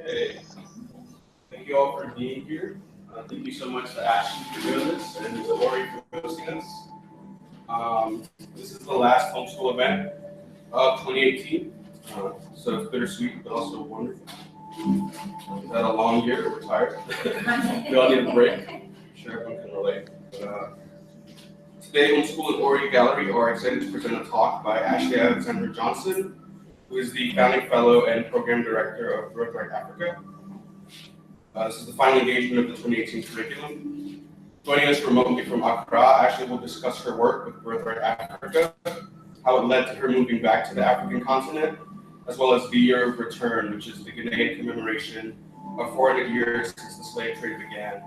Hey, thank you all for being here. Thank you so much to Ashley for doing this and to Lori for hosting us. This is the last homeschool event of 2018, so it's bittersweet but also wonderful. We've had a long year, we're tired. We all need a break. I'm sure everyone can relate. Today, Homeschool and Ori Gallery are excited to present a talk by Ashley Alexandra Johnson, who is the founding fellow and program director of Birthright Africa. This is the final engagement of the 2018 curriculum. Joining us remotely from Accra, Ashley will discuss her work with Birthright Africa, how it led to her moving back to the African continent, as well as the Year of Return, which is the Ghanaian commemoration of 400 years since the slave trade began,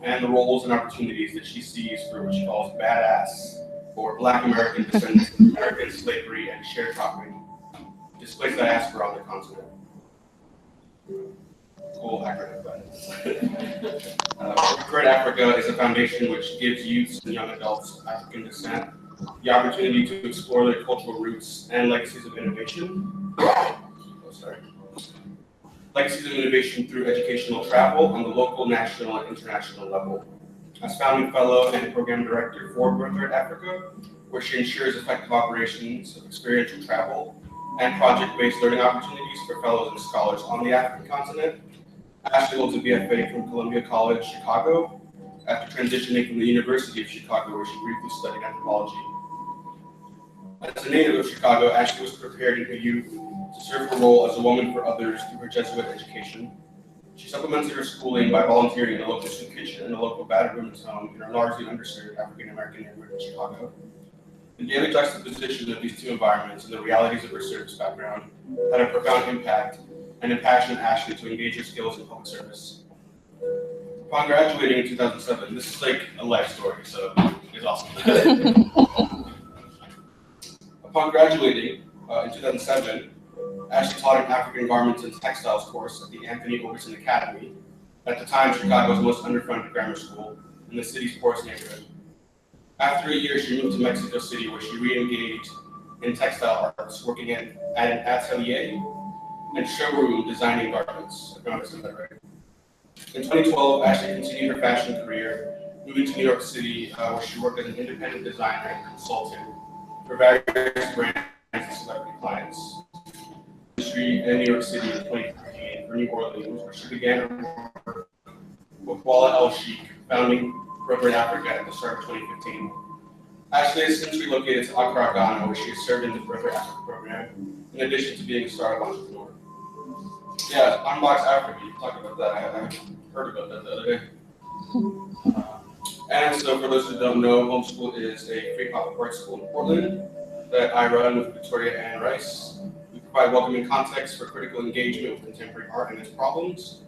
and the roles and opportunities that she sees for what she calls badass, or Black American descendants of American slavery and sharecropping, displaced diaspora on the continent. Cool acronym, but Birthright Africa is a foundation which gives youths and young adults of African descent the opportunity to explore their cultural roots and legacies of innovation. Legacies of innovation through educational travel on the local, national, and international level. As founding fellow and program director for Birthright Africa, where she ensures effective operations of experiential travel and project-based learning opportunities for fellows and scholars on the African continent. Ashley holds a BFA from Columbia College, Chicago, after transitioning from the University of Chicago, where she briefly studied anthropology. As a native of Chicago, Ashley was prepared in her youth to serve her role as a woman for others through her Jesuit education. She supplemented her schooling by volunteering in a local soup kitchen and a local battered women's home in a largely underserved African American neighborhood in Chicago. The daily juxtaposition of these two environments and the realities of her service background had a profound impact and impassioned Ashley to engage her skills in public service. Upon graduating in 2007, this is like a life story, so it's awesome. Upon graduating in 2007, Ashley taught an African garments and textiles course at the Anthony Ogerson Academy, at the time Chicago's most underfunded grammar school in the city's poorest neighborhood. After a year, she moved to Mexico City, where she re-engaged in textile arts, working at an atelier and showroom designing garments. I promise I that right. In 2012, Ashley continued her fashion career, moving to New York City, where she worked as an independent designer and consultant for various brands and celebrity clients. Industry in New York City in 2013 for New Orleans, where she began her work with Walla El Sheikh, founding Birthright Africa at the start of 2015. Ashley has since relocated to Accra, Ghana, where she has served in the Birthright Africa program, in addition to being a startup entrepreneur. Yeah, Unbox Africa, you talked about that. I heard about that the other day. And so for those who don't know, Homeschool is a free pop-up art school in Portland that I run with Victoria Ann Rice. We provide welcoming context for critical engagement with contemporary art and its problems.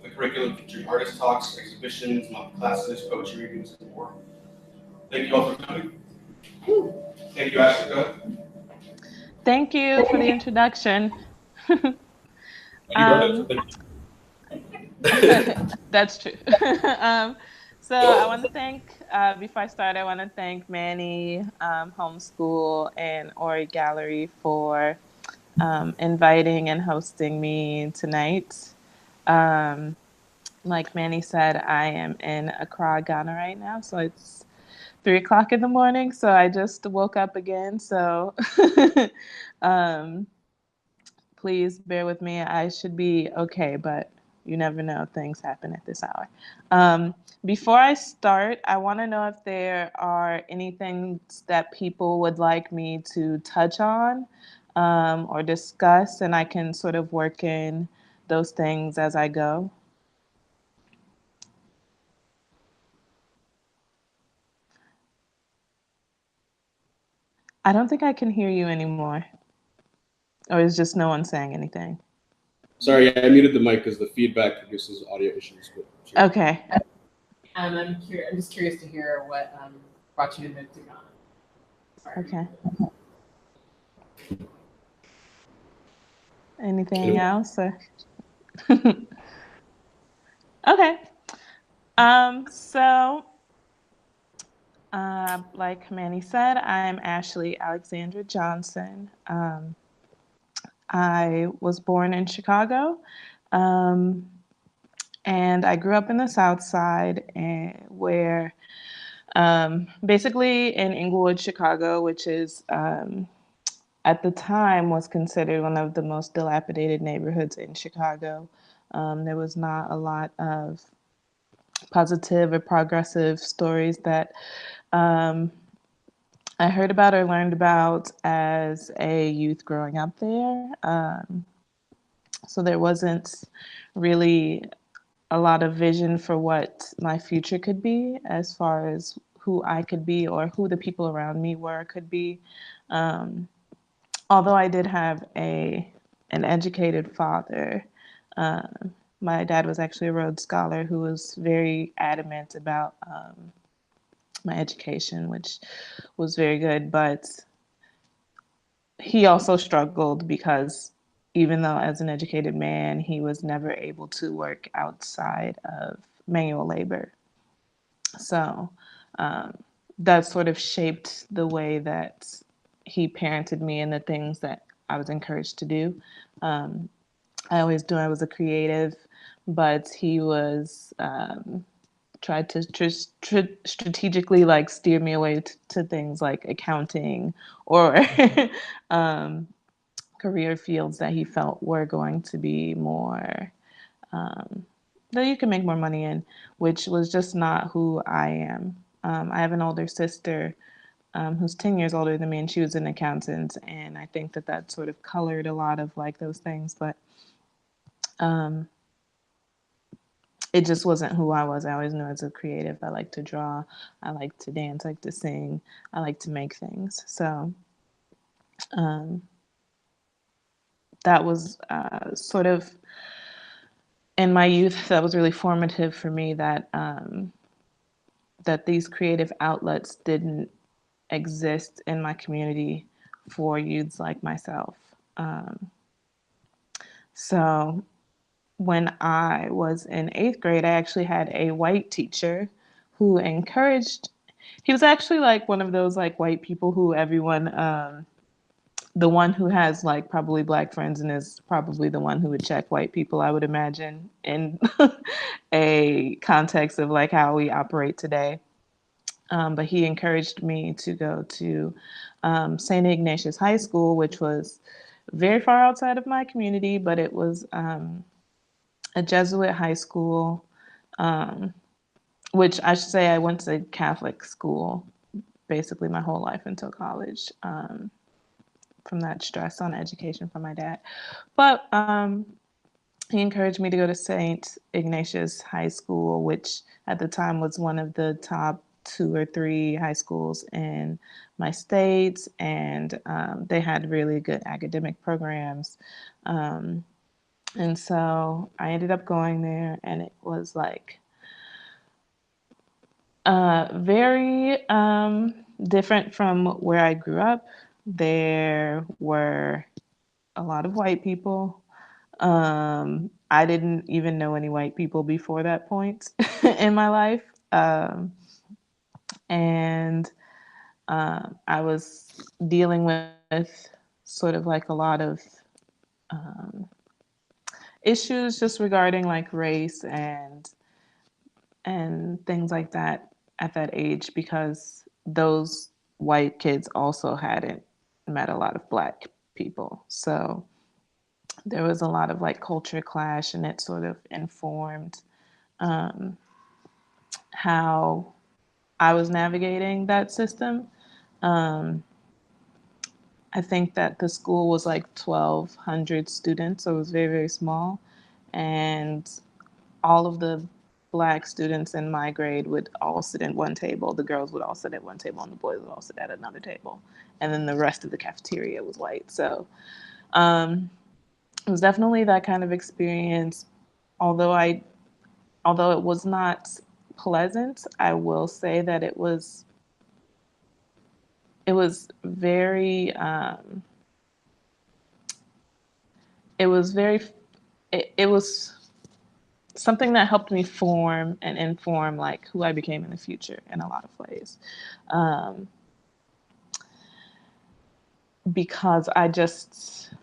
The curriculum featuring artist talks, exhibitions, monthly classes, poetry readings, and more. Thank you all for coming. Thank you, Ashley. Go ahead. Thank you for the introduction. That's true. So I want to thank, before I start, I want to thank Manny, Homeschool, and Ori Gallery for inviting and hosting me tonight. Like Manny said, I am in Accra, Ghana right now, so it's 3 o'clock in the morning, so I just woke up again, so please bear with me. I should be okay, but you never know. Things happen at this hour. Before I start, I want to know if there are anything that people would like me to touch on or discuss, and I can sort of work in those things as I go. I don't think I can hear you anymore. Or is just no one saying anything? Sorry, I muted the mic because the feedback produces audio issues. But okay. I'm just curious to hear what brought you to move to Ghana. Okay. Anything else? Or? Okay. So, like Manny said, I'm Ashley Alexandra Johnson. I was born in Chicago, um, and I grew up in the South Side, and where basically in Inglewood, Chicago, which is at the time was considered one of the most dilapidated neighborhoods in Chicago. There was not a lot of positive or progressive stories that um, I heard about or learned about as a youth growing up there. So there wasn't really a lot of vision for what my future could be as far as who I could be or who the people around me were could be. Um, Although I did have an educated father, uh, my dad was actually a Rhodes Scholar who was very adamant about my education, which was very good. But he also struggled because even though as an educated man, he was never able to work outside of manual labor. So um, that sort of shaped the way that he parented me and the things that I was encouraged to do. Um, I always knew I was a creative, but he was tried to strategically like steer me away to things like accounting or um, career fields that he felt were going to be more um, that you can make more money in, which was just not who I am. I have an older sister who's 10 years older than me, and she was an accountant, and I think that that sort of colored a lot of like those things, but um, it just wasn't who I was. I always knew as a creative, I like to draw, I like to dance, I like to sing, I like to make things. So um, that was sort of in my youth, that was really formative for me that that these creative outlets didn't exist in my community for youths like myself. So when I was in eighth grade, I actually had a white teacher who encouraged. He was actually like one of those like white people who everyone, the one who has like probably black friends and is probably the one who would check white people, I would imagine, in a context of like how we operate today. But he encouraged me to go to St. Ignatius High School, which was very far outside of my community, but it was a Jesuit high school, um, which I should say I went to Catholic school basically my whole life until college from that stress on education from my dad. But he encouraged me to go to St. Ignatius High School, which at the time was one of the top two or three high schools in my state, and they had really good academic programs. Um, and so I ended up going there, and it was like very different from where I grew up. There were a lot of white people. I didn't even know any white people before that point in my life. And I was dealing with sort of like a lot of issues just regarding like race and things like that at that age because those white kids also hadn't met a lot of black people. So there was a lot of like culture clash, and it sort of informed um, how I was navigating that system. Um, I think that the school was like 1,200 students, so it was very, very small. And all of the black students in my grade would all sit at one table. The girls would all sit at one table, and the boys would all sit at another table. And then the rest of the cafeteria was white. So um, it was definitely that kind of experience. Although I, although it was not pleasant, I will say that it was very it was very it was something that helped me form and inform like who I became in the future in a lot of ways. Um, because I just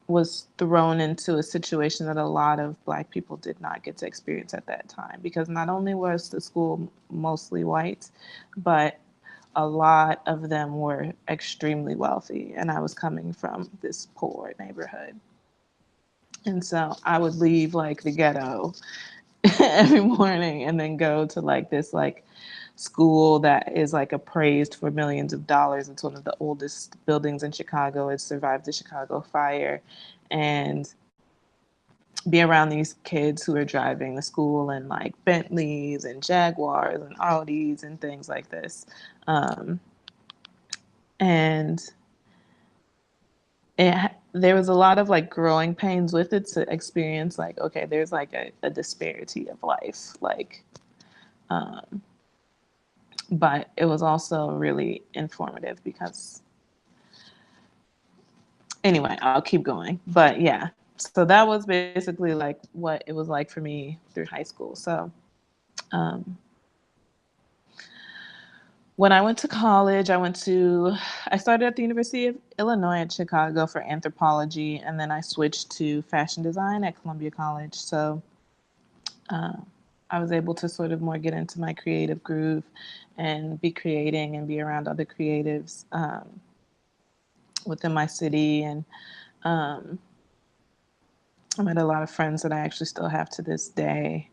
was thrown into a situation that a lot of Black people did not get to experience at that time, because not only was the school mostly white, but a lot of them were extremely wealthy, and I was coming from this poor neighborhood. And so I would leave like the ghetto every morning and then go to like this like school that is like appraised for millions of dollars. It's one of the oldest buildings in Chicago. It survived the Chicago fire. And be around these kids who are driving the school in like Bentleys and Jaguars and Audis and things like this. Um, and there was a lot of like growing pains with it, to experience like, okay, there's like a disparity of life, like, um, but it was also really informative because, anyway, I'll keep going. But yeah, so that was basically like what it was like for me through high school. So um, when I went to college, I started at the University of Illinois at Chicago for anthropology, and then I switched to fashion design at Columbia College. So uh, I was able to sort of more get into my creative groove and be creating and be around other creatives within my city. And um, I met a lot of friends that I actually still have to this day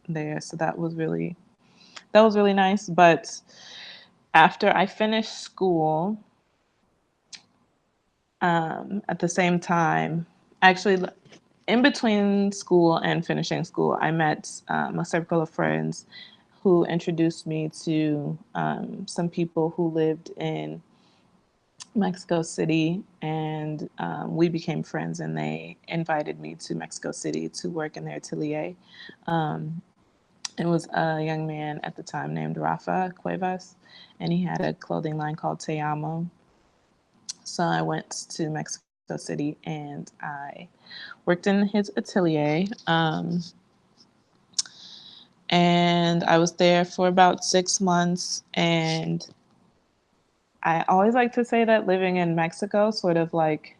there. So that was really nice. But after I finished school, at the same time, actually, in between school and finishing school, I met a circle of friends who introduced me to some people who lived in Mexico City, and we became friends, and they invited me to Mexico City to work in their atelier. Um, it was a young man at the time named Rafa Cuevas, and he had a clothing line called Te Amo. So I went to Mexico City and I worked in his atelier. And I was there for about 6 months. And I always like to say that living in Mexico sort of like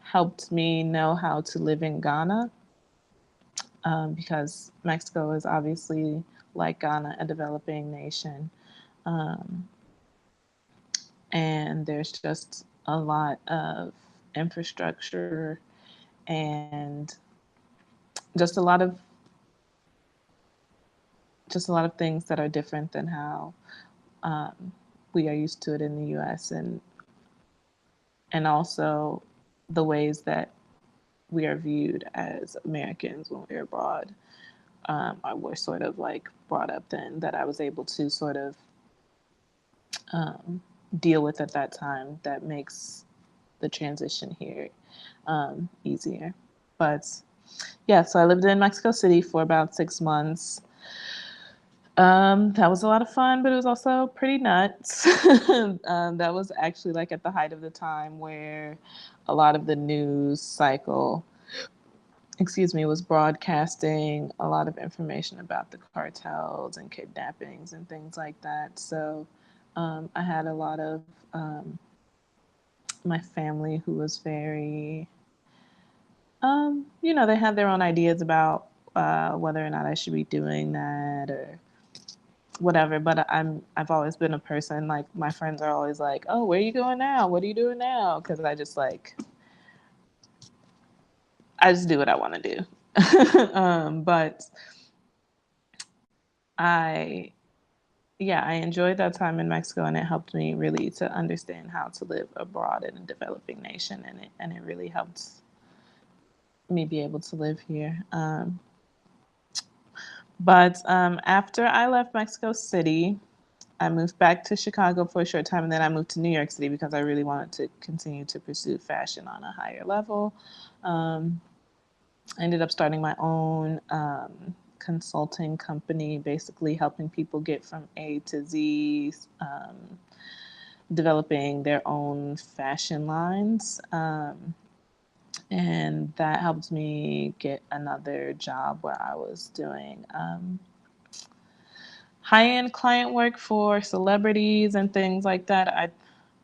helped me know how to live in Ghana, because Mexico is obviously, like Ghana, a developing nation. Um, and there's just a lot of infrastructure and just a lot of things that are different than how um, we are used to it in the U.S. and also the ways that we are viewed as Americans when we're abroad. We're sort of like brought up then, that I was able to sort of um, deal with at that time, that makes the transition here easier. But yeah, so I lived in Mexico City for about 6 months. That was a lot of fun, but it was also pretty nuts. That was actually like at the height of the time where a lot of the news cycle, was broadcasting a lot of information about the cartels and kidnappings and things like that. So I had a lot of my family who was very, they had their own ideas about whether or not I should be doing that or whatever. But I've always been a person, like, my friends are always like, oh, where are you going now? What are you doing now? Because I just do what I want to do. But I I enjoyed that time in Mexico, and it helped me really to understand how to live abroad in a developing nation, and it really helped me be able to live here. But after I left Mexico City, I moved back to Chicago for a short time, and then I moved to New York City because I really wanted to continue to pursue fashion on a higher level. Um, I ended up starting my own consulting company, basically helping people get from A to Z, developing their own fashion lines. And that helped me get another job where I was doing high-end client work for celebrities and things like that.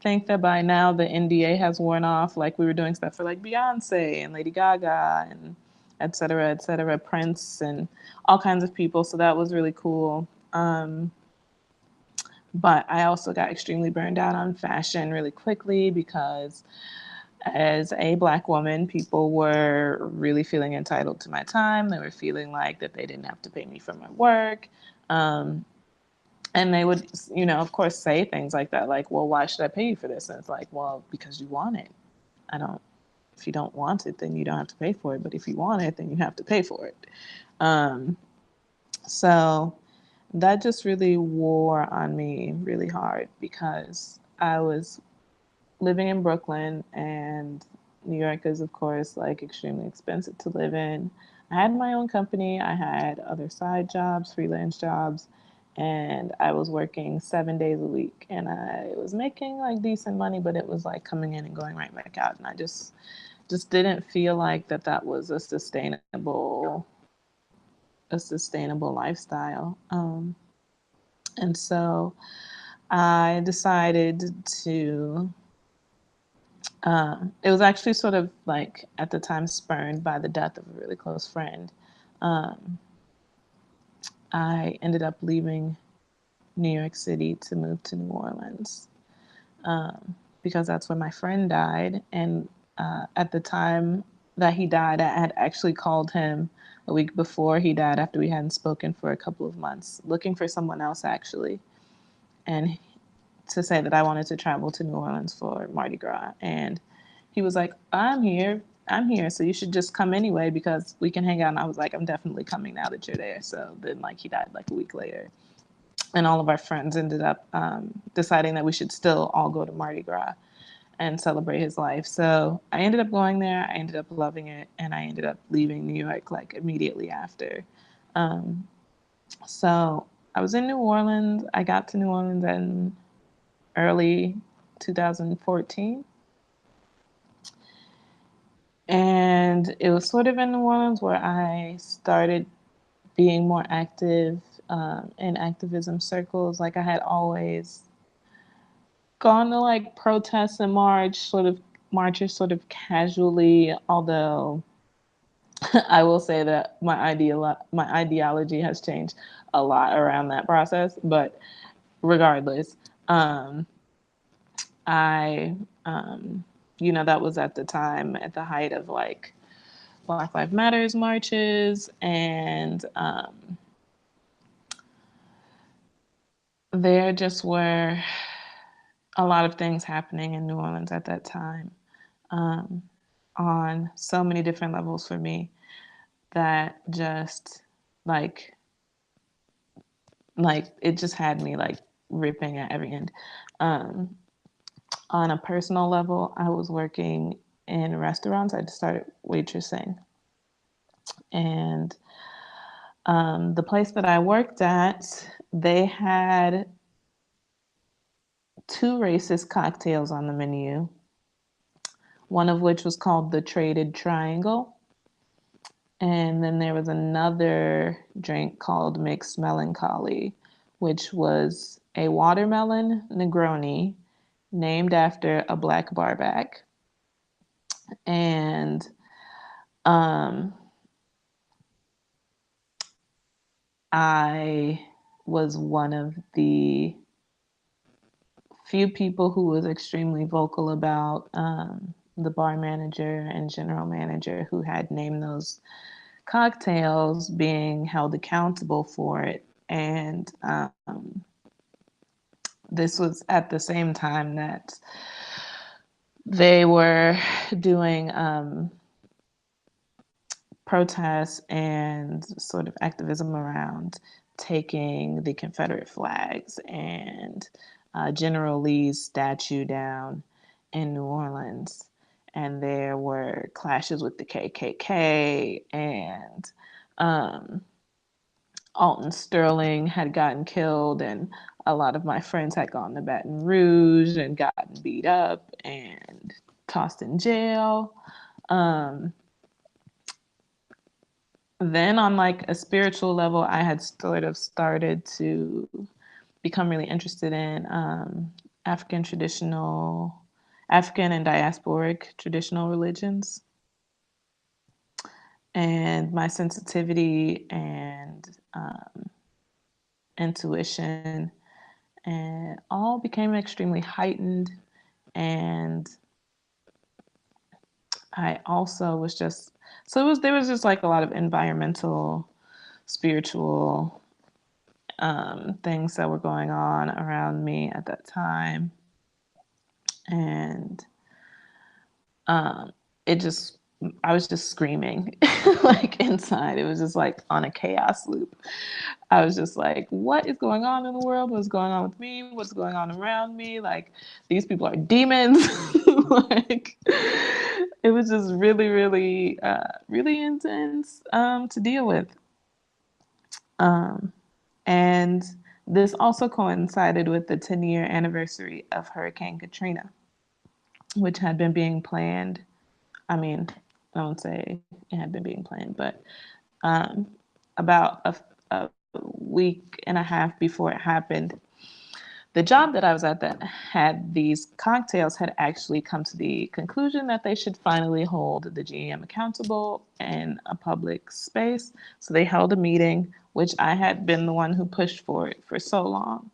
think that by now the NDA has worn off. Like we were doing stuff for like Beyonce and Lady Gaga and et cetera, Prince and all kinds of people. So that was really cool. But I also got extremely burned out on fashion really quickly because as a Black woman, people were really feeling entitled to my time. They were feeling like that they didn't have to pay me for my work. Um, and they would, of course, say things like that, like, well, why should I pay you for this? And it's like, well, because you want it. I don't, if you don't want it, then you don't have to pay for it. But if you want it, then you have to pay for it. Um, so that just really wore on me really hard because I was living in Brooklyn and New York is, of course, like extremely expensive to live in. I had my own company, I had other side jobs, freelance jobs, and I was working 7 days a week. And I was making like decent money, but it was like coming in and going right back out. And I just didn't feel like that was a sustainable lifestyle. And so I decided to it was actually sort of like at the time spurned by the death of a really close friend. Um, I ended up leaving New York City to move to New Orleans because that's where my friend died. And at the time that he died, I had actually called him a week before he died after we hadn't spoken for a couple of months, looking for someone else actually. And to say that I wanted to travel to New Orleans for Mardi Gras. And he was like, I'm here. So you should just come anyway because we can hang out. And I was like, I'm definitely coming now that you're there. So then like he died like a week later. And all of our friends ended up deciding that we should still all go to Mardi Gras and celebrate his life. So I ended up going there. I ended up loving it. And I ended up leaving New York like immediately after. Um, so I was in New Orleans. I got to New Orleans in early 2014. And it was sort of in New Orleans where I started being more active in activism circles. Like I had always gone to like protests and marches sort of casually, although I will say that my ideology has changed a lot around that process. But regardless, um, I, that was at the time at the height of like Black Lives Matters marches, and there just were a lot of things happening in New Orleans at that time um, on so many different levels for me that just like it just had me like ripping at every end. Um, on a personal level, I was working in restaurants. I just started waitressing. And the place that I worked at, they had two racist cocktails on the menu, one of which was called the Traded Triangle. And then there was another drink called Mixed Melancholy, which was a watermelon Negroni named after a black barback. And um, I was one of the few people who was extremely vocal about the bar manager and general manager who had named those cocktails being held accountable for it. And this was at the same time that they were doing protests and sort of activism around taking the Confederate flags and General Lee's statue down in New Orleans. And there were clashes with the KKK, and Alton Sterling had gotten killed, and a lot of my friends had gone to Baton Rouge and gotten beat up and tossed in jail. Um, then on like a spiritual level, I had sort of started to become really interested in African African and diasporic traditional religions, and my sensitivity and intuition and all became extremely heightened. And I also was just, so there was just like a lot of environmental, spiritual things that were going on around me at that time. And it just, I was just screaming like inside. It was just like on a chaos loop. I was just like, what is going on in the world? What's going on with me? What's going on around me? Like, these people are demons. Like, it was just really, really, really intense to deal with. And this also coincided with the 10-year anniversary of Hurricane Katrina, which had been being planned. I mean, I won't say it had been being planned, but about a week and a half before it happened, the job that I was at that had these cocktails had actually come to the conclusion that they should finally hold the GM accountable in a public space. So they held a meeting, which I had been the one who pushed for it for so long.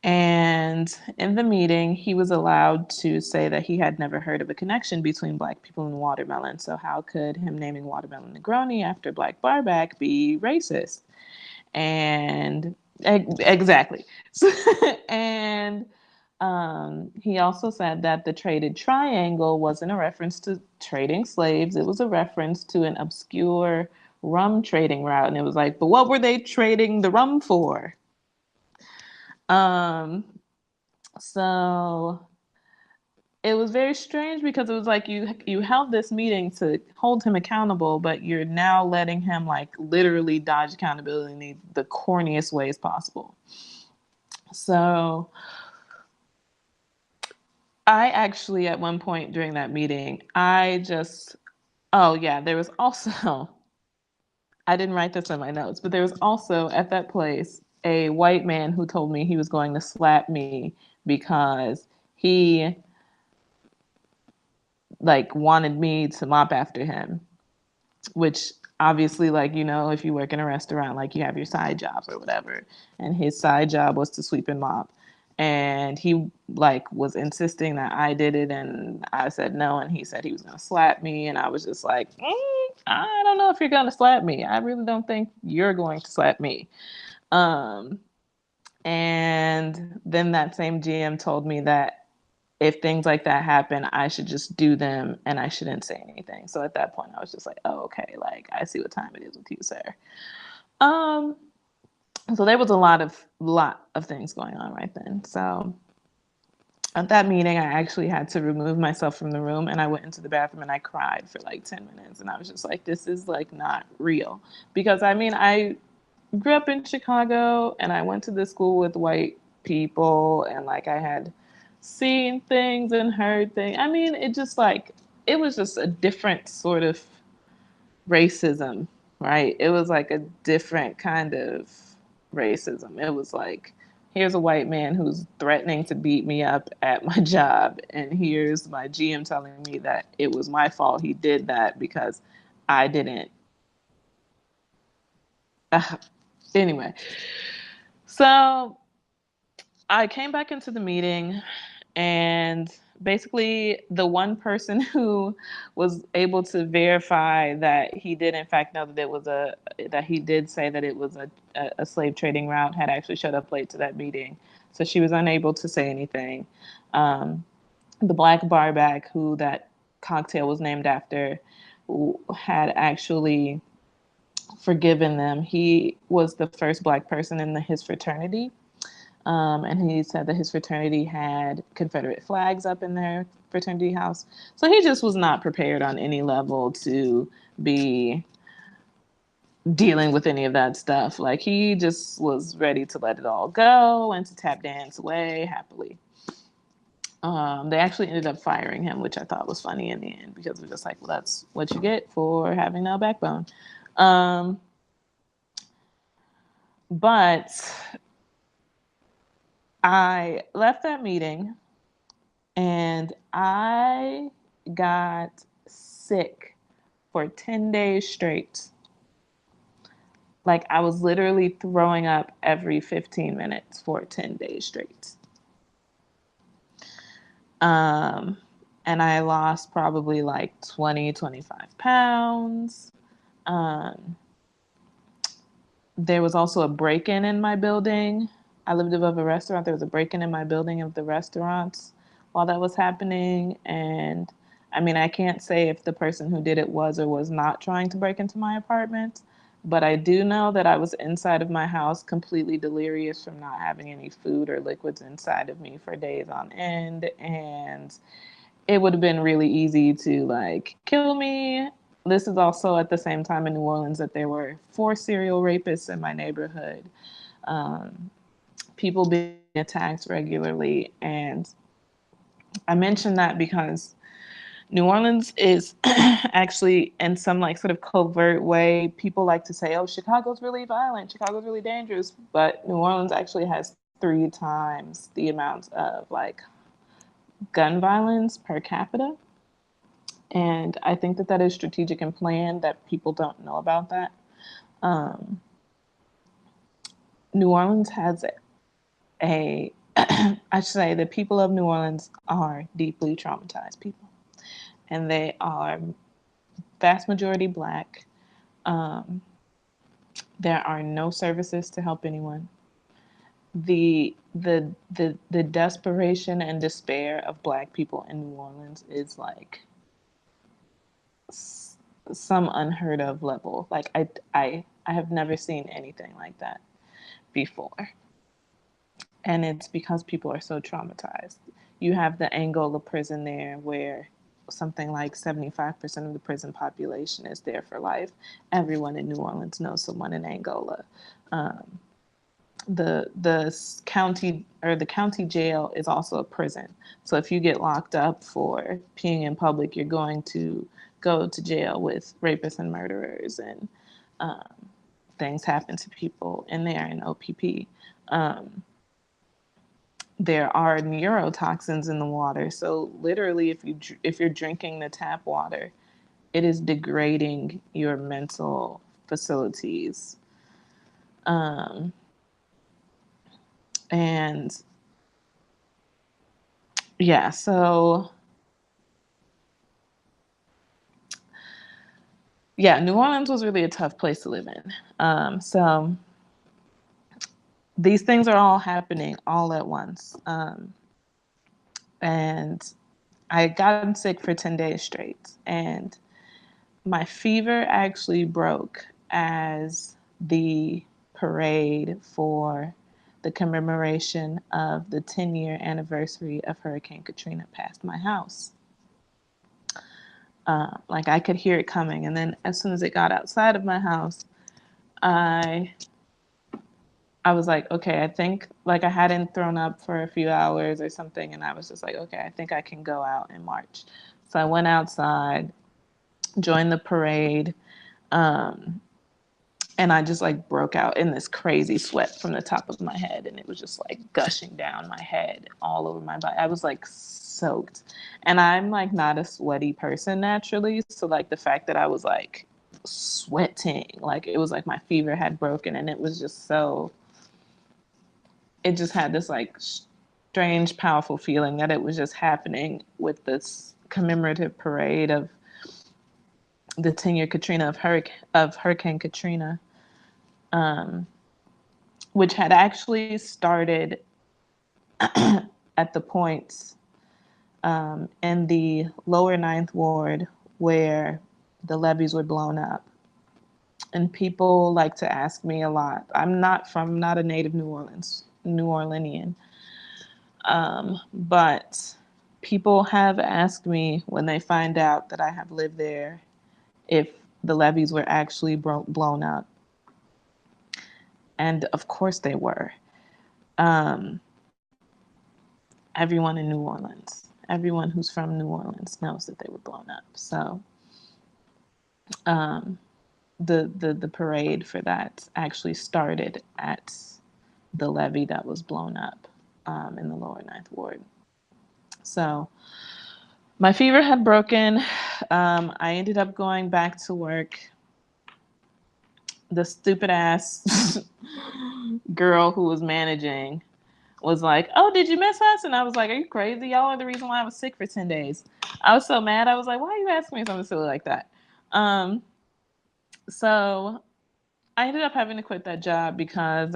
And in the meeting, he was allowed to say that he had never heard of a connection between Black people and watermelon. So how could him naming watermelon Negroni after Black Barback be racist? And exactly. And he also said that the traded triangle wasn't a reference to trading slaves. It was a reference to an obscure rum trading route. And it was like, but what were they trading the rum for? So it was very strange because it was like you held this meeting to hold him accountable, but you're now letting him like literally dodge accountability in the corniest ways possible. So I actually, at one point during that meeting, oh yeah, there was also, I didn't write this in my notes, but there was also at that place a white man who told me he was going to slap me because he like wanted me to mop after him, which obviously, like, you know, if you work in a restaurant, like you have your side jobs or whatever, and his side job was to sweep and mop. And he like was insisting that I did it, and I said no, and he said he was gonna slap me, and I was just like, I don't know if you're gonna slap me. I really don't think you're going to slap me. And then that same GM told me that if things like that happen, I should just do them and I shouldn't say anything. So at that point, I was just like, oh, okay, like I see what time it is with you, sir. So there was a lot of things going on right then. So at that meeting, I actually had to remove myself from the room, and I went into the bathroom and I cried for like 10 minutes. And I was just like, this is like not real. Because I mean, I grew up in Chicago and I went to this school with white people, and like I had seen things and heard things. I mean, it was just a different sort of racism, right? It was like a different kind of racism. It was like, here's a white man who's threatening to beat me up at my job, and here's my GM telling me that it was my fault he did that because I didn't. Anyway, so I came back into the meeting, and basically the one person who was able to verify that he did in fact know that he did say that it was a slave trading route had actually showed up late to that meeting. So she was unable to say anything. The Black Barback, who that cocktail was named after, had actually forgiven them. He was the first Black person in his fraternity. And he said that his fraternity had Confederate flags up in their fraternity house. So he just was not prepared on any level to be dealing with any of that stuff. Like he just was ready to let it all go and to tap dance away happily. They actually ended up firing him, which I thought was funny in the end because we're just like, well, that's what you get for having no backbone. But I left that meeting and I got sick for 10 days straight. Like I was literally throwing up every 15 minutes for 10 days straight. Um, and I lost probably like 20, 25 pounds. Um, there was also a break-in in my building. I lived above a restaurant. There was a break-in in my building of the restaurants while that was happening. And I mean, I can't say if the person who did it was or was not trying to break into my apartment, but I do know that I was inside of my house completely delirious from not having any food or liquids inside of me for days on end. And it would have been really easy to like kill me. This is also at the same time in New Orleans that there were 4 serial rapists in my neighborhood. Um, People being attacked regularly. And I mention that because New Orleans is actually in some like sort of covert way, people like to say, oh, Chicago's really violent, Chicago's really dangerous. But New Orleans actually has 3 times the amount of like gun violence per capita. And I think that that is strategic and planned, that people don't know about that. Um, New Orleans has I should say the people of New Orleans are deeply traumatized people. And they are vast majority Black. Um, there are no services to help anyone. The desperation and despair of Black people in New Orleans is like some unheard of level. Like I have never seen anything like that before. And it's because people are so traumatized. You have the Angola prison there where something like 75% of the prison population is there for life. Everyone in New Orleans knows someone in Angola. Um, the county jail is also a prison. So if you get locked up for peeing in public, you're going to go to jail with rapists and murderers, and um, things happen to people in there in OPP. Um, there are neurotoxins in the water, so literally, if you're drinking the tap water, it is degrading your mental facilities. Um, and yeah, so yeah, New Orleans was really a tough place to live in. So these things are all happening all at once. And I had gotten sick for 10 days straight. And my fever actually broke as the parade for the commemoration of the 10-year anniversary of Hurricane Katrina passed my house. Like I could hear it coming. And then as soon as it got outside of my house, I I was like, okay, I think like I hadn't thrown up for a few hours or something, and I was just like, okay, I think I can go out and march. So I went outside, joined the parade, um, and I just like broke out in this crazy sweat from the top of my head, and it was just like gushing down my head all over my body. I was like soaked, and I'm like not a sweaty person naturally, so like the fact that I was like sweating, like it was like my fever had broken, and it was just so it just had this like strange, powerful feeling that it was just happening with this commemorative parade of the 10-year Katrina of Hurricane Katrina, um, which had actually started at the point in the lower Ninth Ward where the levees were blown up. And people like to ask me a lot. Not a native New Orleanian. But people have asked me when they find out that I have lived there if the levees were actually blown up. And of course they were. Um, Everyone in New Orleans, everyone who's from New Orleans knows that they were blown up. So um, the parade for that actually started at the levee that was blown up. in the lower Ninth Ward. So my fever had broken. I ended up going back to work. The stupid ass girl who was managing was like, "Oh, did you miss us?" And I was like, "Are you crazy? Y'all are the reason why I was sick for 10 days." I was so mad. I was like, "Why are you asking me something silly like that?" So I ended up having to quit that job because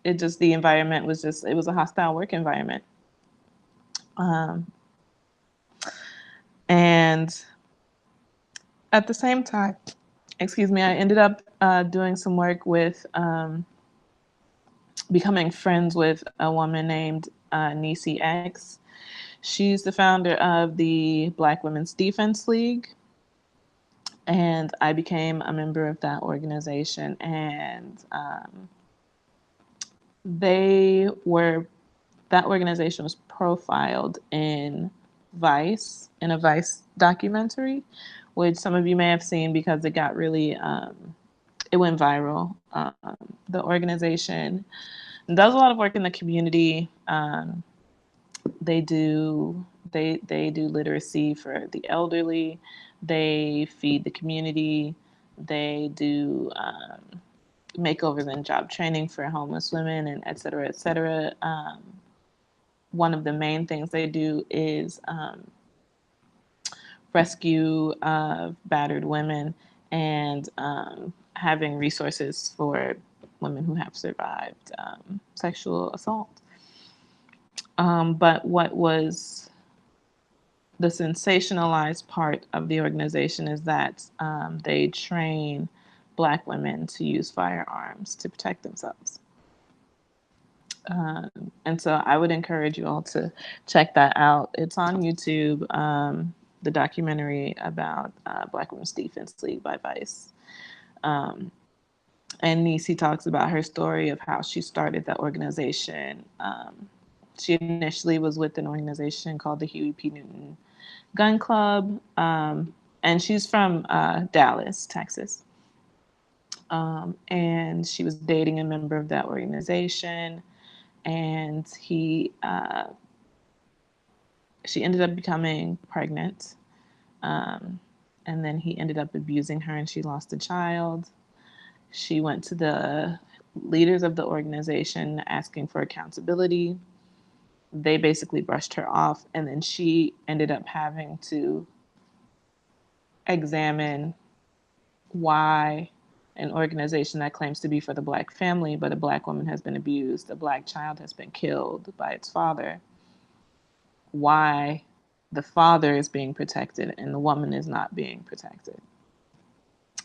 the environment was it was a hostile work environment. Um, and at the same time, excuse me, I ended up doing some work with becoming friends with a woman named Nisi X. She's the founder of the Black Women's Defense League. And I became a member of that organization. And that organization was profiled in Vice, in a Vice documentary, which some of you may have seen because it got really, it went viral. The organization does a lot of work in the community. They do literacy for the elderly. They feed the community. They do makeovers and job training for homeless women, and et cetera, et cetera. One of the main things they do is rescue battered women and having resources for women who have survived sexual assault. But what was the sensationalized part of the organization is that they train Black women to use firearms to protect themselves. And so I would encourage you all to check that out. It's on YouTube, the documentary about Black Women's Defense League by Vice. And Nisi talks about her story of how she started that organization. She initially was with an organization called the Huey P. Newton Gun Club, and she's from Dallas, Texas. And she was dating a member of that organization, and she ended up becoming pregnant, and then he ended up abusing her, and she lost a child. She went to the leaders of the organization asking for accountability. They basically brushed her off, and then she ended up having to examine why an organization that claims to be for the Black family, but a Black woman has been abused, a Black child has been killed by its father, why the father is being protected and the woman is not being protected.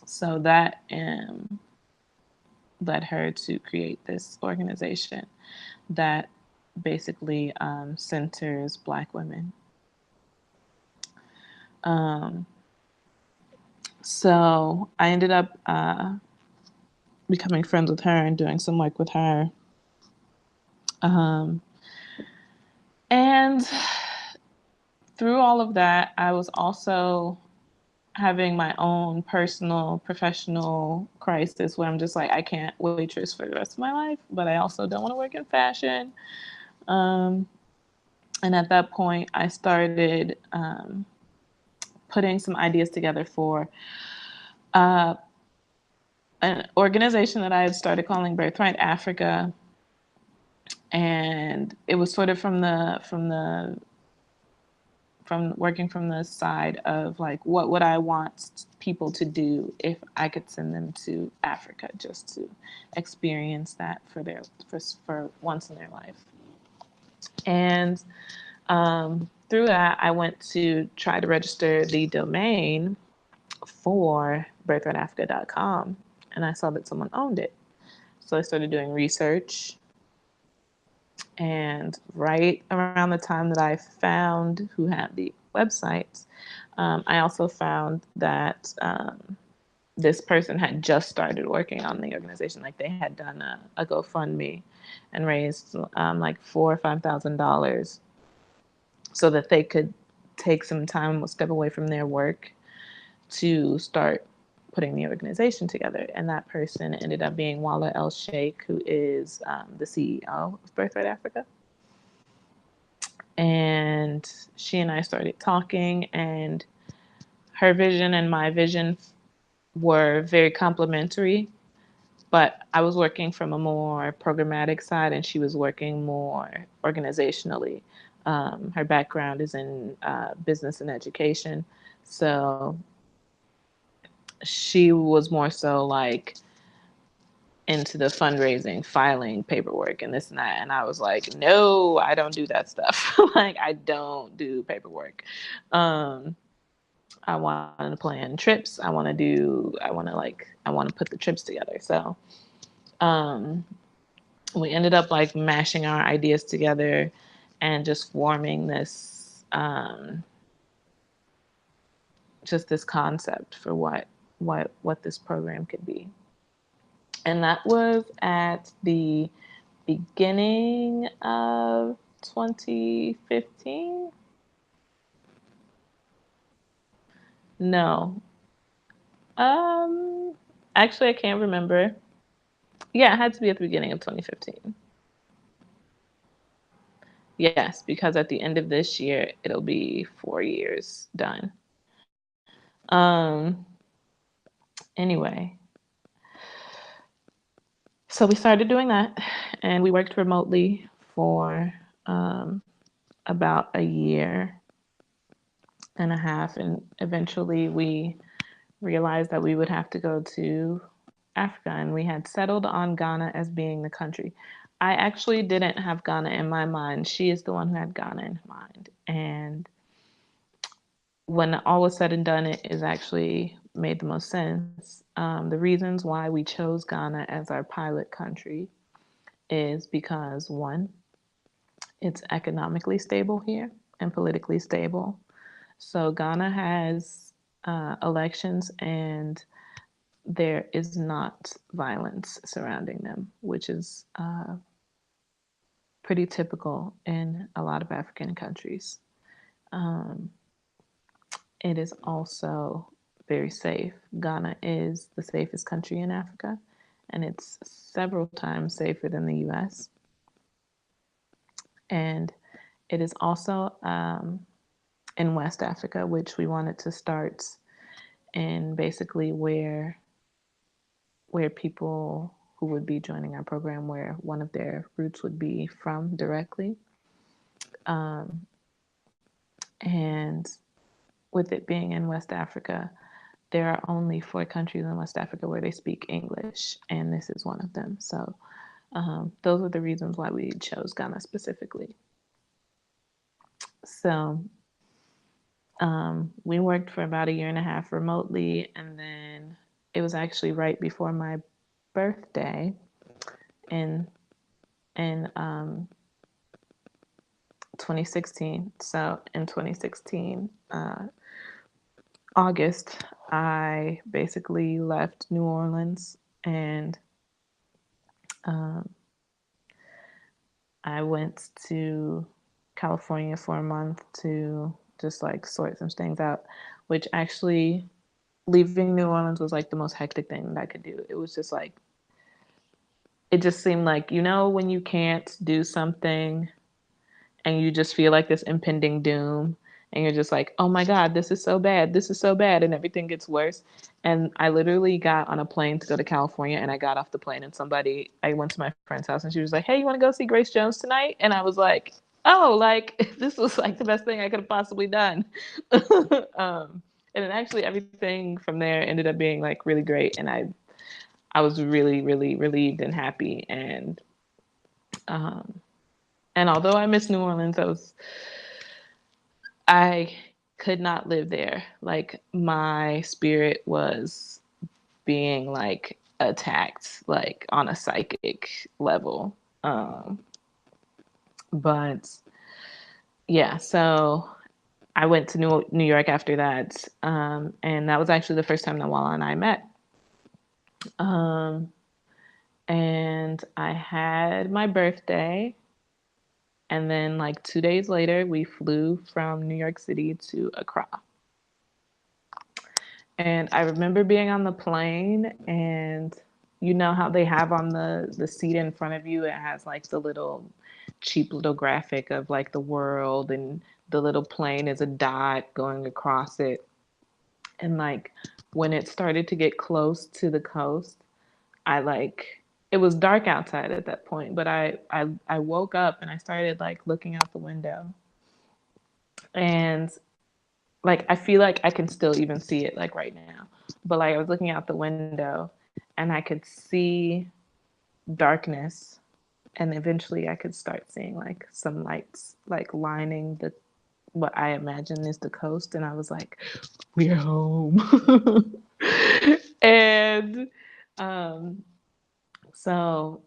So that led her to create this organization that basically centers Black women. So I ended up becoming friends with her and doing some work with her. And through all of that, I was also having my own personal professional crisis where I'm just like, I can't waitress for the rest of my life, but I also don't want to work in fashion. And at that point, I started putting some ideas together for an organization that I had started calling Birthright Africa. And it was sort of from working from the side of like, what would I want people to do if I could send them to Africa just to experience that for once in their life. And through that, I went to try to register the domain for birthrightatafrica.com, and I saw that someone owned it. So I started doing research. And right around the time that I found who had the website, I also found that this person had just started working on the organization. Like they had done a GoFundMe and raised like $4,000 or $5,000 so that they could take some time, step away from their work to start putting the organization together. And that person ended up being Wala El Sheikh, who is the CEO of Birthright Africa. And she and I started talking, and her vision and my vision were very complementary, but I was working from a more programmatic side and she was working more organizationally. Her background is in business and education. So she was more so like into the fundraising, filing paperwork and this and that. And I was like, no, I don't do that stuff. Like, I don't do paperwork. I want to plan trips. I want to put the trips together. So um, we ended up like mashing our ideas together and just forming this, just this concept for what this program could be. And that was at the beginning of 2015. No. Um, Actually, I can't remember. Yeah, it had to be at the beginning of 2015. Yes, because at the end of this year, it'll be 4 years done. Um, anyway, so we started doing that and we worked remotely for about a year and a half. And eventually we realized that we would have to go to Africa, and we had settled on Ghana as being the country. I actually didn't have Ghana in my mind. She is the one who had Ghana in mind. And when all was said and done, it is actually made the most sense. The reasons why we chose Ghana as our pilot country is because one, it's economically stable here and politically stable. So Ghana has elections and there is not violence surrounding them, which is pretty typical in a lot of African countries. Um, it is also very safe. Ghana is the safest country in Africa, and it's several times safer than the US. And it is also in West Africa, which we wanted to start in basically where people who would be joining our program, where one of their roots would be from directly. Um, and with it being in West Africa, there are only 4 countries in West Africa where they speak English, and this is one of them. So those are the reasons why we chose Ghana specifically. So we worked for about a year and a half remotely, and then it was actually right before my birthday in in 2016. So in 2016, August, I basically left New Orleans and um, I went to California for a month to just like sort some things out, which actually leaving New Orleans was like the most hectic thing that I could do. It was just like, it just seemed like, when you can't do something and you just feel like this impending doom and you're just like, oh my God, this is so bad. This is so bad. And everything gets worse. And I literally got on a plane to go to California, and I got off the plane and I went to my friend's house and she was like, hey, you want to go see Grace Jones tonight? And I was like, oh, like this was like the best thing I could have possibly done. And then actually everything from there ended up being like really great. And I was really, really relieved and happy. Um, and although I miss New Orleans, I could not live there. Like my spirit was being like attacked, like on a psychic level. But yeah, so I went to New York after that, and that was actually the first time that Walla and I met. Um, and I had my birthday. And then, like 2 days later, we flew from New York City to Accra. And I remember being on the plane, and you know how they have on the seat in front of you, it has like the little cheap little graphic of like the world, and the little plane is a dot going across it. And like when it started to get close to the coast, I like it was dark outside at that point, but I woke up and I started like looking out the window, and like I feel like I can still even see it like right now. But like I was looking out the window and I could see darkness, and eventually I could start seeing like some lights like lining the what I imagine is the coast, and I was like, we're home. And um so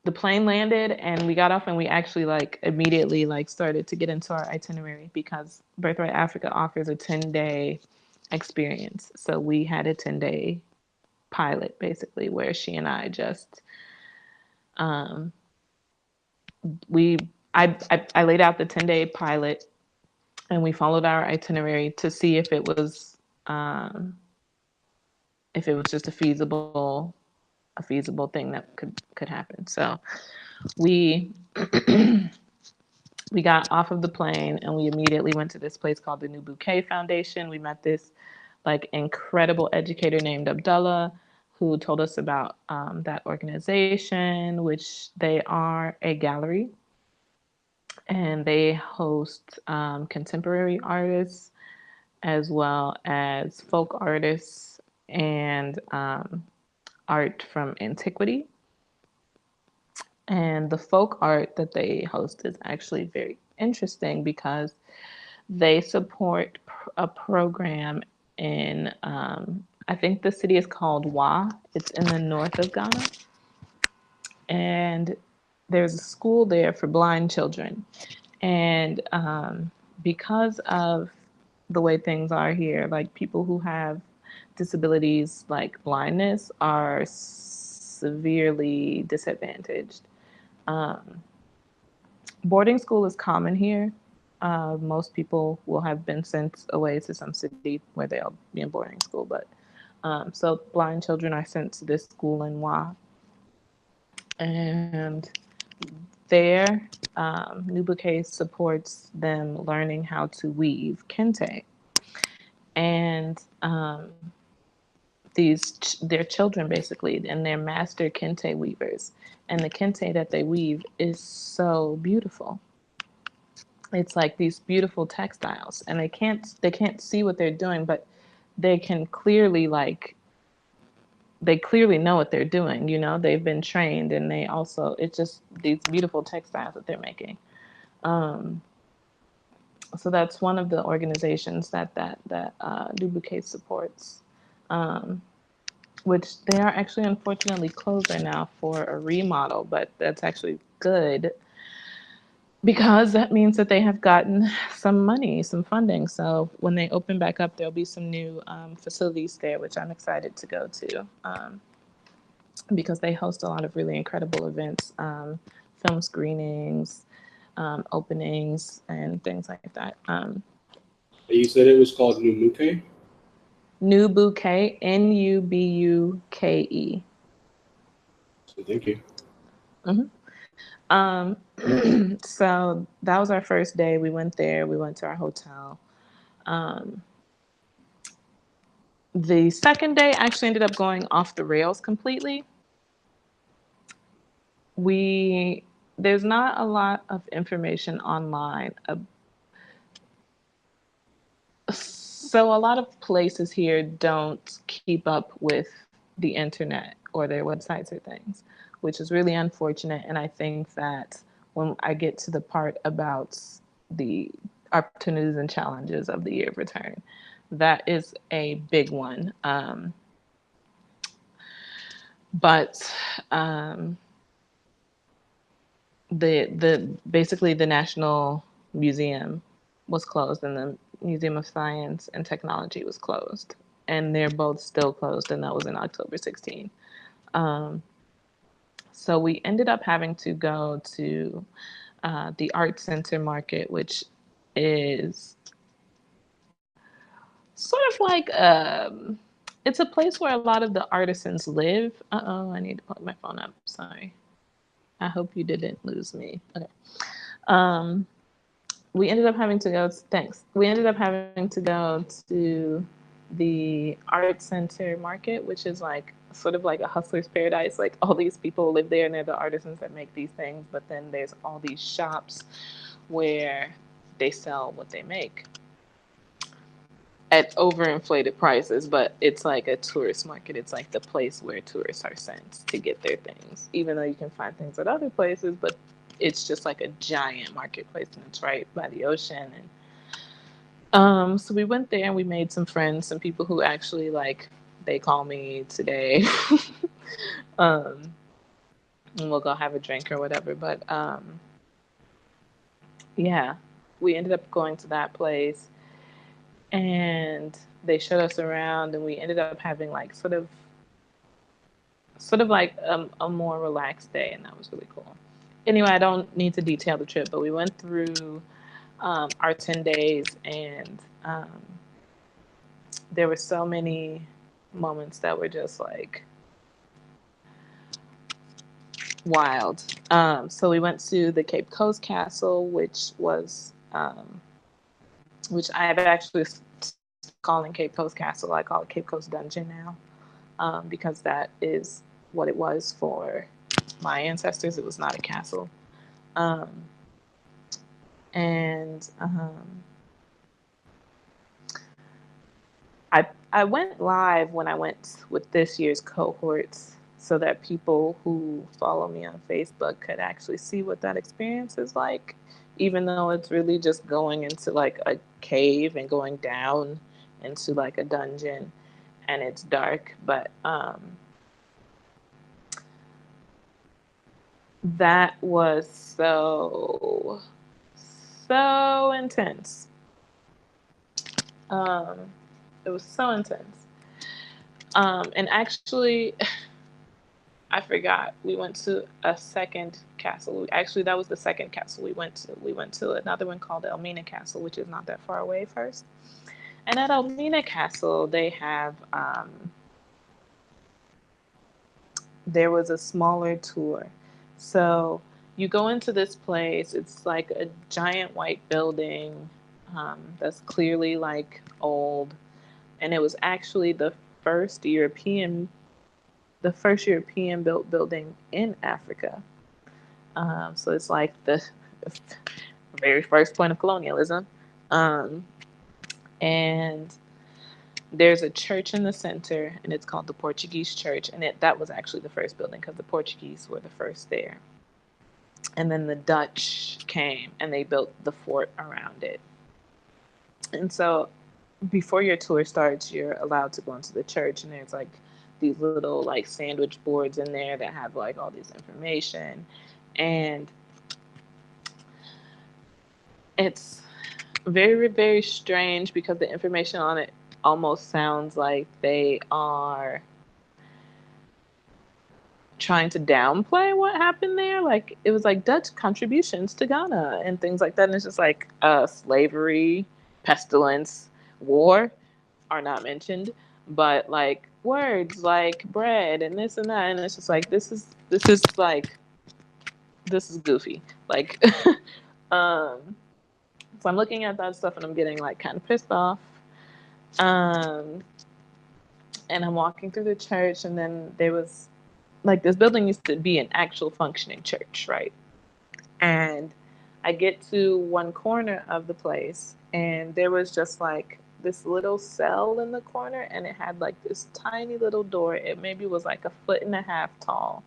the plane landed and we got off, and we actually like immediately like started to get into our itinerary because Birthright Africa offers a 10-day experience. So we had a 10-day pilot basically where she and I just um we I laid out the 10-day pilot, and we followed our itinerary to see um if it was just a feasible thing that could happen. So we we got off of the plane and we immediately went to this place called the New Bouquet Foundation. We met this like incredible educator named Abdullah, who told us about that organization, which they are a gallery, and they host contemporary artists as well as folk artists and art from antiquity. And the folk art that they host is actually very interesting because they support a program in, I think the city is called Wa. It's in the north of Ghana. And there's a school there for blind children. And because of the way things are here, like people who have disabilities like blindness are severely disadvantaged. Um, Boarding school is common here. Most people will have been sent away to some city where they'll be in boarding school. But so blind children are sent to this school in Wa. And there, New Bouquet supports them learning how to weave kente. And they're children basically, and they're master kente weavers. And the kente that they weave is so beautiful. It's like these beautiful textiles, and they can't see what they're doing, but they can clearly like they clearly know what they're doing. They've been trained, and they also it's just these beautiful textiles that they're making. um so that's one of the organizations that Du Bouquet supports, um which they are actually unfortunately closed right now for a remodel, but that's actually good because that means that they have gotten some money, some funding. So when they open back up, there'll be some new facilities there, which I'm excited to go to, because they host a lot of really incredible events, film screenings, openings, and things like that. You said it was called Numuke? New Bouquet, Nubuke. So thank you. Mm-hmm. So that was our first day. We went there. We went to our hotel. Um, the second day actually ended up going off the rails completely. We There's not a lot of information online. So a lot of places here don't keep up with the internet or their websites or things, which is really unfortunate. And I think that when I get to the part about the opportunities and challenges of the year of return, that is a big one. But the basically the National Museum was closed, and the Museum of Science and Technology was closed, and they're both still closed, and that was in October 16. Um, so we ended up having to go to the Art Center Market, which is sort of like it's a place where a lot of the artisans live. I need to put my phone up. Sorry. I hope you didn't lose me. Okay. Um, we ended up having to go. Thanks. We ended up having to go to the art center market, which is like sort of like a hustler's paradise. Like all these people live there, and they're the artisans that make these things. But then there's all these shops where they sell what they make at overinflated prices, but it's like a tourist market. It's like the place where tourists are sent to get their things, even though you can find things at other places, but it's just like a giant marketplace and it's right by the ocean. And so we went there and we made some friends, some people who actually like they call me today. um and we'll go have a drink or whatever. But yeah, we ended up going to that place and they showed us around and we ended up having like sort of like a more relaxed day, and that was really cool. Anyway, I don't need to detail the trip, but we went through our 10 days and there were so many moments that were just like wild. So we went to the Cape Coast Castle, which I have actually calling Cape Coast Castle. I call it Cape Coast Dungeon now, because that is what it was for my ancestors. It was not a castle. Um, and I went live when I went with this year's cohorts so that people who follow me on Facebook could actually see what that experience is like, even though it's really just going into like a cave and going down into like a dungeon and it's dark. But that was so intense. Um, it was so intense. And actually, I forgot. We went to a second castle. Actually, that was the second castle we went to. We went to another one called Elmina Castle, which is not that far away first. And at Elmina Castle, they have there was a smaller tour. So you go into this place. It's like a giant white building that's clearly like old, and it was actually first European the first European built building in Africa. So it's like the very first point of colonialism. Um, and there's a church in the center, and it's called the Portuguese Church. And that was actually the first building because the Portuguese were the first there. And then the Dutch came and they built the fort around it. And so before your tour starts, you're allowed to go into the church, and there's like these little like sandwich boards in there that have like all this information. And it's very, very strange because the information on it almost sounds like they are trying to downplay what happened there. Like it was like Dutch contributions to Ghana and things like that. And it's just like slavery, pestilence, war are not mentioned, but like words like bread and this and that. And it's just like this is goofy. Like so I'm looking at that stuff and I'm getting like kind of pissed off. Um, and I'm walking through the church, and then there was like this building used to be an actual functioning church, right? And I get to one corner of the place, and there was just like this little cell in the corner, and it had like this tiny little door. It maybe was like a foot and a half tall.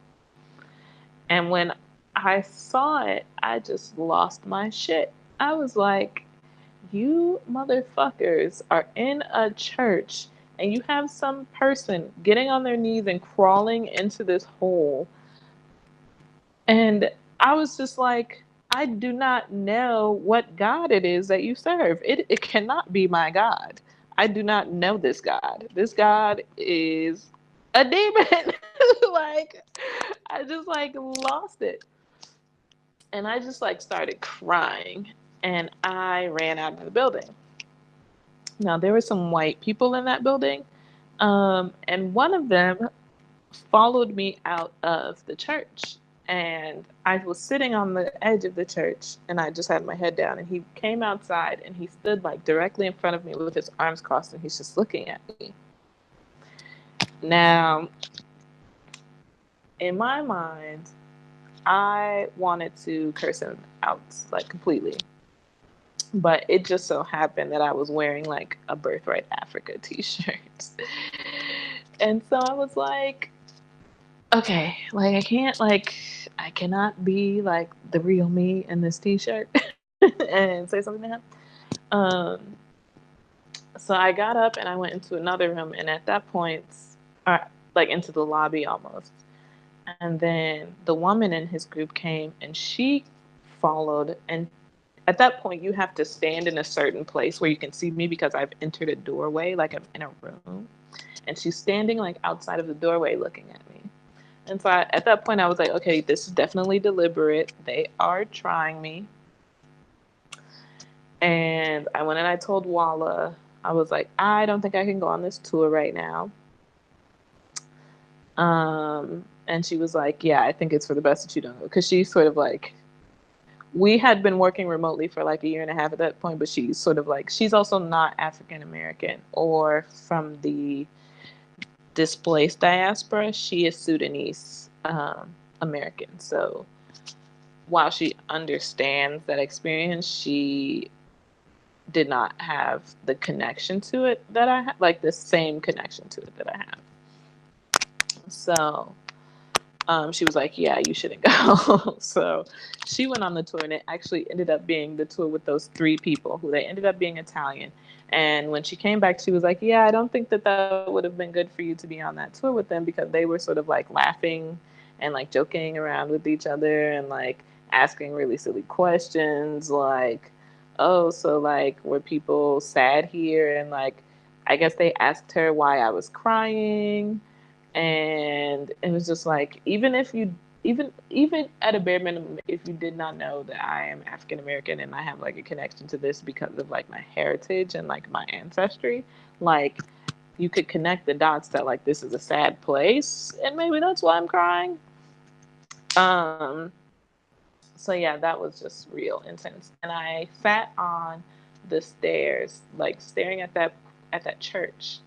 And when I saw it, I just lost my shit. I was like, you motherfuckers are in a church and you have some person getting on their knees and crawling into this hole. And I was just like, I do not know what God it is that you serve. It cannot be my God. I do not know this God. This God is a demon. Like, I just like lost it. And I just like started crying and I ran out of the building. Now, there were some white people in that building, and one of them followed me out of the church. And I was sitting on the edge of the church, and I just had my head down, and he came outside, and he stood like directly in front of me with his arms crossed, and he's just looking at me. Now, in my mind, I wanted to curse him out like completely, but it just so happened that I was wearing like a Birthright Africa t-shirt. And so I was like, okay, like I cannot be like the real me in this t-shirt and say something to him. Um, so I got up and I went into another room, and at that point, like into the lobby almost. And then the woman in his group came and she followed. And at that point, you have to stand in a certain place where you can see me because I've entered a doorway, like I'm in a room. And she's standing like outside of the doorway looking at me. And so at that point, I was like, okay, this is definitely deliberate. They are trying me. And I went and I told Walla, I was like, I don't think I can go on this tour right now. And she was like, yeah, I think it's for the best that you don't go. Because she's sort of like, we had been working remotely for like a year and a half at that point, but she's sort of like, she's also not African American or from the displaced diaspora. She is Sudanese American. So while she understands that experience, she did not have the connection to it that I have, like the same connection to it that I have. So she was like, yeah, you shouldn't go. So she went on the tour, and it actually ended up being the tour with those 3 people who they ended up being Italian. And when she came back, she was like, yeah, I don't think that would have been good for you to be on that tour with them, because they were sort of like laughing and like joking around with each other and like asking really silly questions like, oh, so like were people sad here? And like, I guess they asked her why I was crying. And it was just like, even at a bare minimum, if you did not know that I am African American and I have like a connection to this because of like my heritage and like my ancestry, like you could connect the dots that like this is a sad place and maybe that's why I'm crying. So yeah, that was just real intense. And I sat on the stairs, like staring at that church,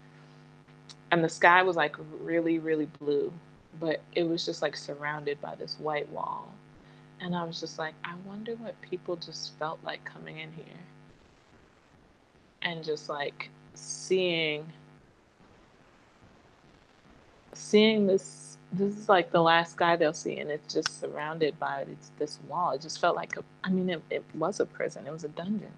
and the sky was like really, really blue, but it was just like surrounded by this white wall. And I was just like, I wonder what people just felt like coming in here and just like seeing this is like the last sky they'll see, and it's just surrounded by this wall. It just felt like it was a prison. It was a dungeon.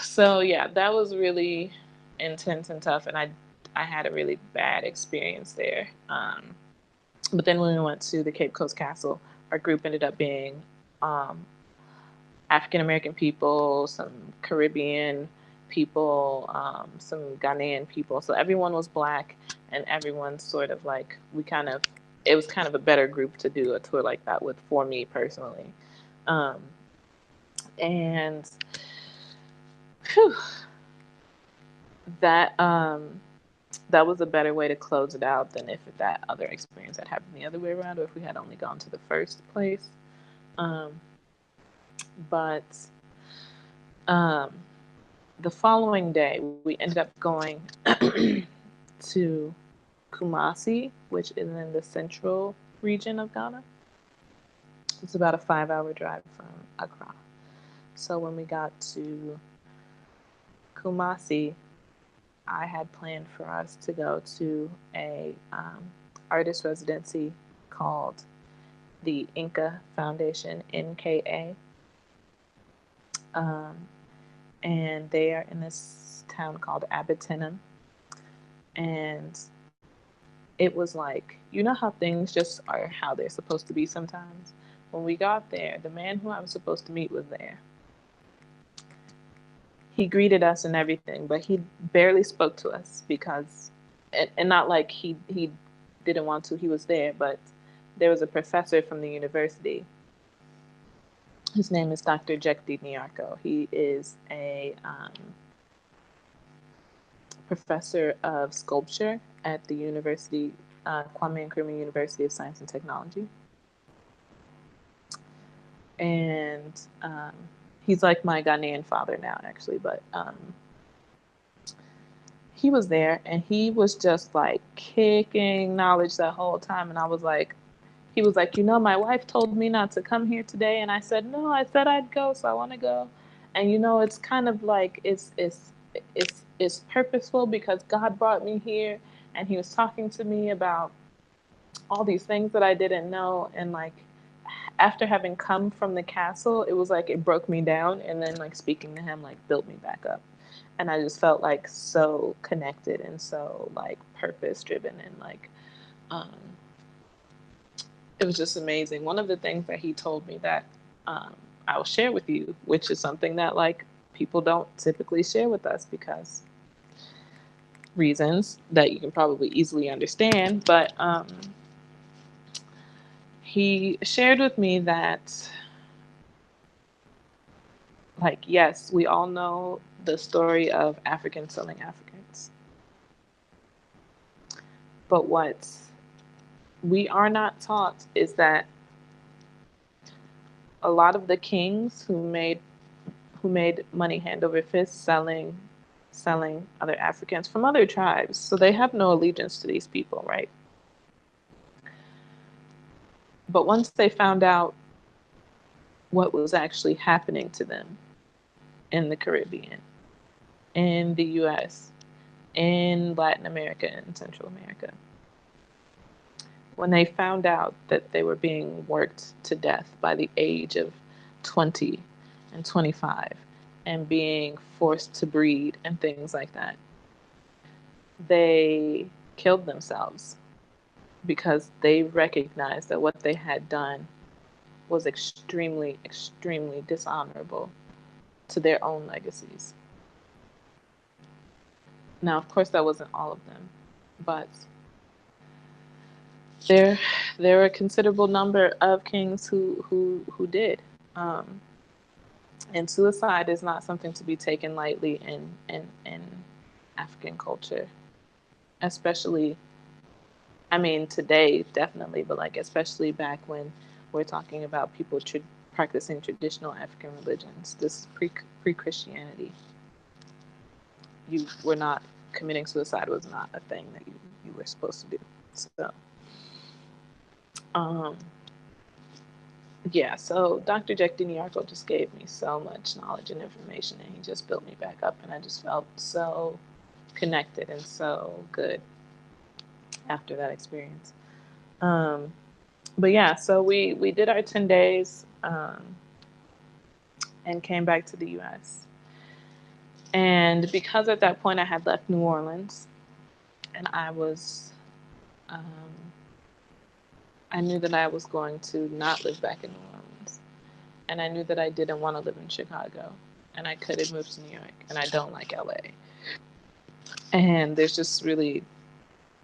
So yeah, that was really intense and tough, and I had a really bad experience there. But then when we went to the Cape Coast Castle, our group ended up being African American people, some Caribbean people, some Ghanaian people. So everyone was Black, and everyone sort of like it was kind of a better group to do a tour like that with, for me personally. And whew, that that was a better way to close it out than if that other experience had happened the other way around, or if we had only gone to the first place. But the following day, we ended up going to Kumasi, which is in the central region of Ghana. It's about a 5-hour drive from Accra. So when we got to Kumasi, I had planned for us to go to a artist residency called the Inca Foundation, NKA. And they are in this town called Abitinum. And it was like, you know how things just are how they're supposed to be sometimes? When we got there, the man who I was supposed to meet was there. He greeted us and everything, but he barely spoke to us because, and not like he didn't want to, he was there, but there was a professor from the university. His name is Dr. Jekdi Nyarko. He is a professor of sculpture at the University Kwame Nkrumah University of Science and Technology. And he's like my Ghanaian father now, actually, but he was there and he was just like kicking knowledge that whole time. And I was like, he was like, my wife told me not to come here today. And I said, no, I said I'd go. So I want to go. And, it's kind of like, it's purposeful because God brought me here and he was talking to me about all these things that I didn't know. And like, after having come from the castle, it was like it broke me down, and then like speaking to him like built me back up. And I just felt like so connected and so like purpose driven, and like um, it was just amazing. One of the things that he told me that I will share with you, which is something that like people don't typically share with us because reasons that you can probably easily understand, but he shared with me that, like, yes, we all know the story of Africans selling Africans. But what we are not taught is that a lot of the kings who made money hand over fist selling other Africans from other tribes, so they have no allegiance to these people, right? But once they found out what was actually happening to them in the Caribbean, in the US, in Latin America and Central America, when they found out that they were being worked to death by the age of 20 and 25 and being forced to breed and things like that, they killed themselves because they recognized that what they had done was extremely, extremely dishonorable to their own legacies. Now, of course, that wasn't all of them, but there are a considerable number of kings who did. And suicide is not something to be taken lightly in African culture, especially, I mean, today definitely, but like especially back when we're talking about people practicing traditional African religions. This is pre-Christianity. You were not committing suicide was not a thing that you were supposed to do. So, yeah, so Dr. Jack Diniarco just gave me so much knowledge and information, and he just built me back up, and I just felt so connected and so good after that experience. But yeah, so we did our 10 days and came back to the US. And because at that point I had left New Orleans, and I knew that I was going to not live back in New Orleans. And I knew that I didn't want to live in Chicago. And I couldn't move to New York. And I don't like LA. And there's just really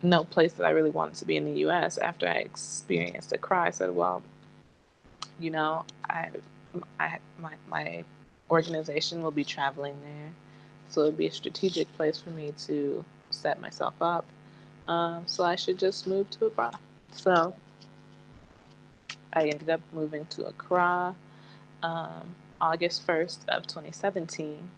no place that I really wanted to be in the US. After I experienced Accra, I said, well, my organization will be traveling there. So it would be a strategic place for me to set myself up. So I should just move to Accra. So I ended up moving to Accra August 1st of 2017,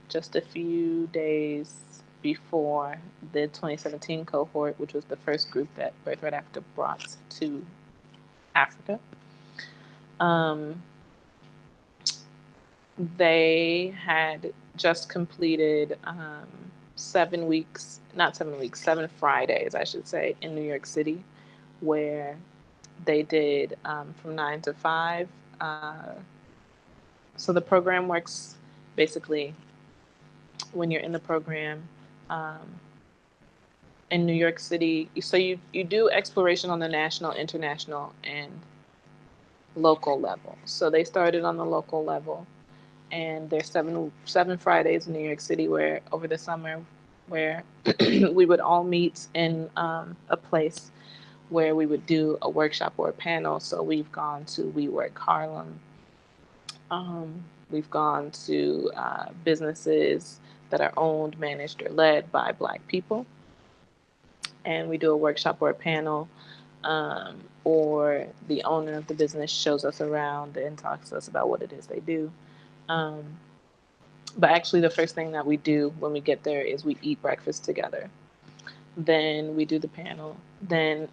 just a few days before the 2017 cohort, which was the first group that Birthright Africa brought to Africa. They had just completed 7 Fridays, I should say, in New York City, where they did from 9 to 5. So the program works basically when you're in the program in New York City. So you do exploration on the national, international, and local level. So they started on the local level, and there's 7 Fridays in New York City where over the summer where we would all meet in a place where we would do a workshop or a panel. So we've gone to WeWork Harlem. We've gone to businesses that are owned, managed, or led by Black people. and we do a workshop or a panel, or the owner of the business shows us around and talks to us about what it is they do. But actually, the first thing that we do when we get there is we eat breakfast together. Then we do the panel. Then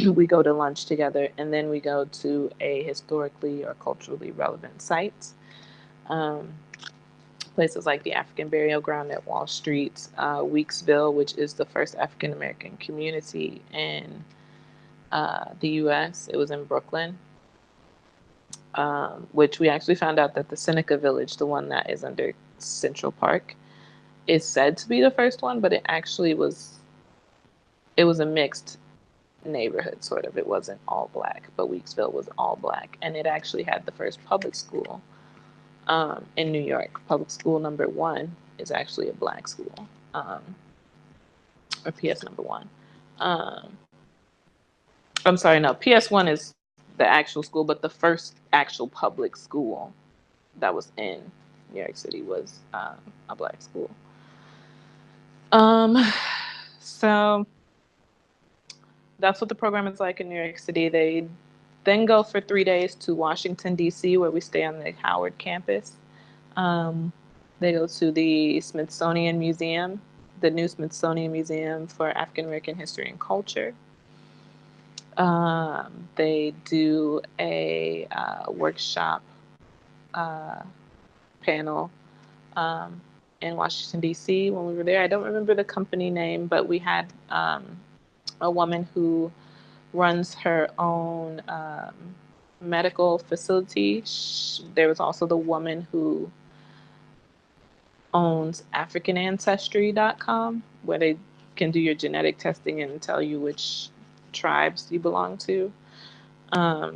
we go to lunch together, and then we go to a historically or culturally relevant site. Places like the African Burial Ground at Wall Street, Weeksville, which is the first African American community in the U.S. It was in Brooklyn, which we actually found out that the Seneca Village, the one that is under Central Park, is said to be the first one, but it actually was. It was a mixed neighborhood, sort of. It wasn't all black, but Weeksville was all black, and it actually had the first public school in New York. Public school number 1 is actually a black school, or PS number 1. I'm sorry, no, PS1 is the actual school, but the first actual public school that was in New York City was a black school. So that's what the program is like in New York City. They then go for 3 days to Washington, D.C., where we stay on the Howard campus. They go to the Smithsonian Museum, the new Smithsonian Museum for African American History and Culture. They do a workshop panel in Washington, D.C. when we were there. I don't remember the company name, but we had a woman who runs her own medical facility. There was also the woman who owns AfricanAncestry.com, where they can do your genetic testing and tell you which tribes you belong to, or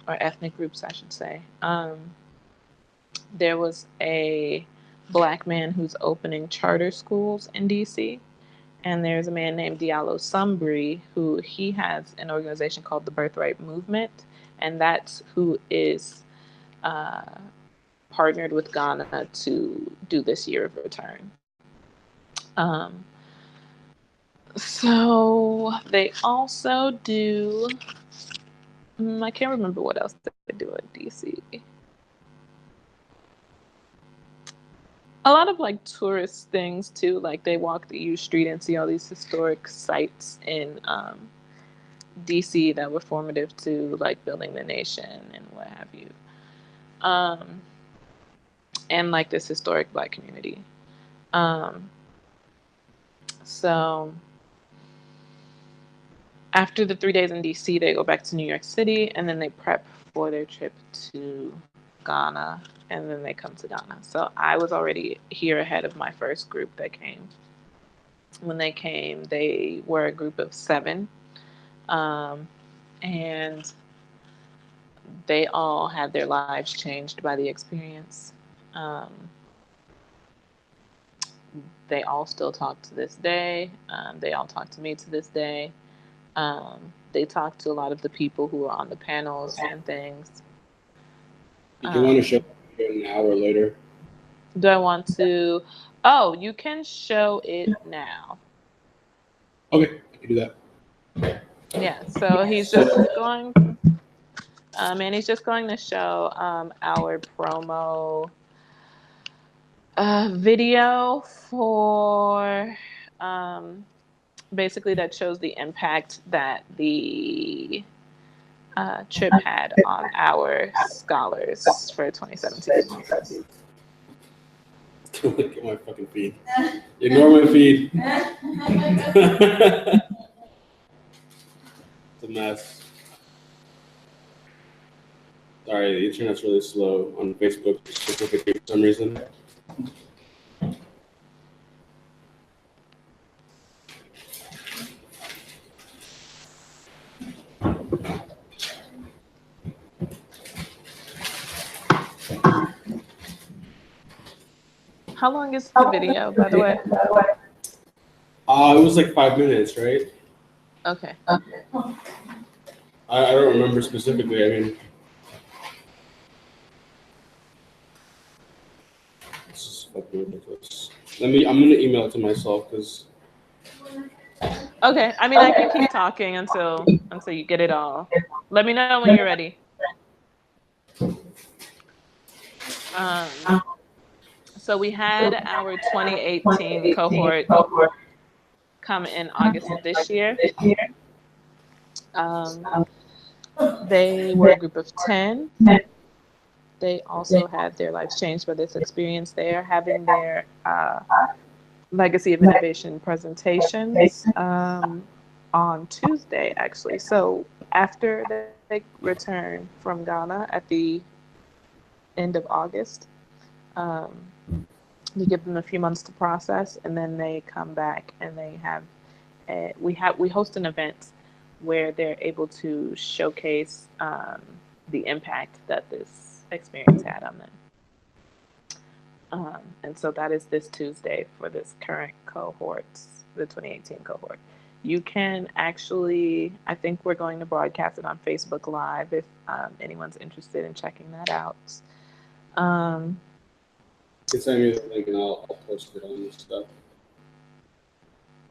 ethnic groups, I should say. There was a black man who's opening charter schools in DC, and there's a man named Diallo Sumbri who he has an organization called the Birthright Movement, and that's who is partnered with Ghana to do this year of return. So they also do, I can't remember what else they do at DC. A lot of like tourist things too, like they walk the U Street and see all these historic sites in DC that were formative to like building the nation and what have you. And like this historic black community. So after the 3 days in DC, they go back to New York City, and then they prep for their trip to Ghana, and then they come to Ghana. So I was already here ahead of my first group that came. When they came, they were a group of 7, and they all had their lives changed by the experience. They all still talk to this day. They all talk to me to this day. They talk to a lot of the people who are on the panels and things. Do you want to show it now or later? Do I want to? Oh, you can show it now. Okay, I can do that. Yeah, so he's just going, and he's just going to show our promo video for basically that shows the impact that the trip had on our scholars for 2017. Look at my fucking feed. Ignore my feed. It's a mess. Sorry, the internet's really slow on Facebook specifically for some reason. How long is the video, by the way? It was like 5 minutes, right? Okay. I don't remember specifically. I mean, this is fucking ridiculous. I'm gonna email it to myself because Okay, I mean, I can keep talking until you get it all. Let me know when you're ready. Um, so we had our 2018 cohort come in August of this year. Um, they were a group of 10. They also had their lives changed by this experience. They are having their Legacy of Innovation presentations on Tuesday, actually. So after they return from Ghana at the end of August, um, we give them a few months to process, and then they come back and they have we host an event where they're able to showcase the impact that this experience had on them. And so that is this Tuesday for this current cohort, the 2018 cohort. You can actually, I think we're going to broadcast it on Facebook Live if anyone's interested in checking that out. Send me the link and I'll post it on this stuff.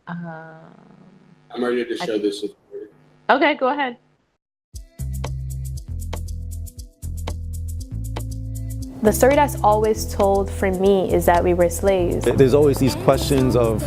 I'm ready to show this. Okay, go ahead. The story that's always told for me is that we were slaves. There's always these questions of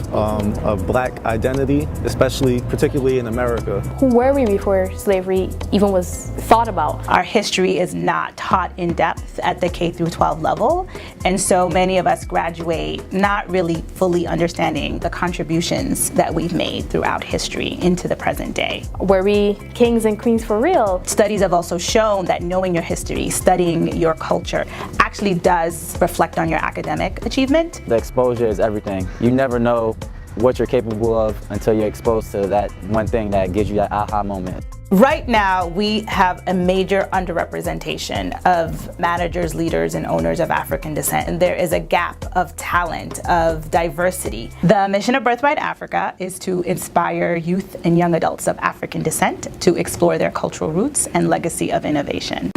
black identity, particularly in America. Who were we before slavery even was thought about? Our history is not taught in depth at the K through 12 level, and so many of us graduate not really fully understanding the contributions that we've made throughout history into the present day. Were we kings and queens for real? Studies have also shown that knowing your history, studying your culture, actually does reflect on your academic achievement. The exposure is everything. You never know what you're capable of until you're exposed to that one thing that gives you that aha moment. Right now, we have a major underrepresentation of managers, leaders, and owners of African descent. And there is a gap of talent, of diversity. The mission of Birthright Africa is to inspire youth and young adults of African descent to explore their cultural roots and legacy of innovation.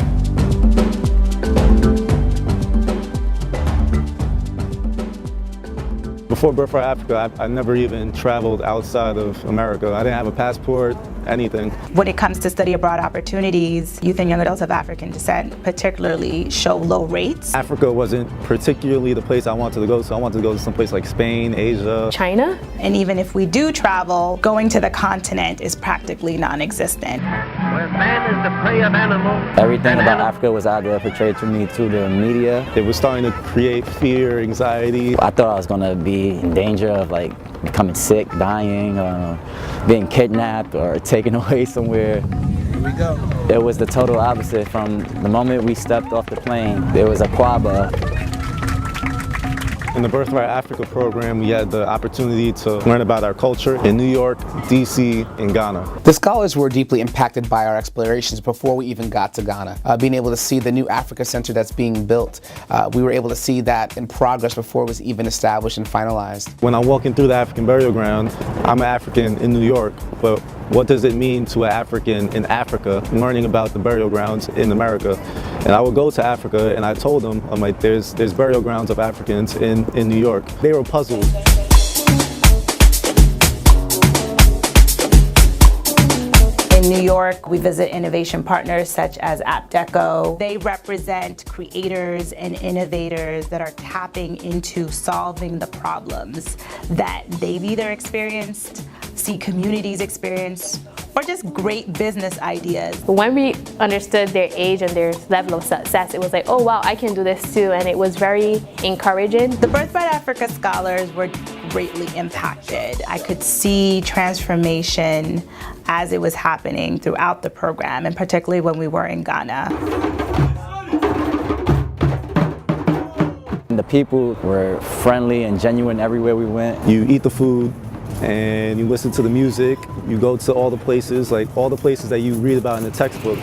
Before Birthright Africa, I never even traveled outside of America. I didn't have a passport, anything. When it comes to study abroad opportunities, youth and young adults of African descent particularly show low rates. Africa wasn't particularly the place I wanted to go to. I wanted to go to some place like Spain, Asia. China? And even if we do travel, going to the continent is practically non-existent. Where man is the prey of animals. Everything about Africa was either portrayed to me through the media. It was starting to create fear, anxiety. I thought I was gonna be in danger of like becoming sick, dying, being kidnapped or taken away somewhere. Here we go. It was the total opposite. From the moment we stepped off the plane, there was a quaba. In the Birthright Africa program, we had the opportunity to learn about our culture in New York, DC, and Ghana. The scholars were deeply impacted by our explorations before we even got to Ghana. Being able to see the new Africa Center that's being built, we were able to see that in progress before it was even established and finalized. When I'm walking through the African burial ground, I'm an African in New York, but what does it mean to an African in Africa learning about the burial grounds in America? And I would go to Africa and I told them, I'm like, there's burial grounds of Africans in New York. They were puzzled. In New York, we visit innovation partners such as AppDeco. They represent creators and innovators that are tapping into solving the problems that they've either experienced, see communities experience, or just great business ideas. When we understood their age and their level of success, it was like, oh wow, I can do this too, and it was very encouraging. The Birthright Africa scholars were greatly impacted. I could see transformation as it was happening throughout the program, and particularly when we were in Ghana. The people were friendly and genuine everywhere we went. You eat the food and you listen to the music. You go to all the places, like all the places that you read about in the textbook.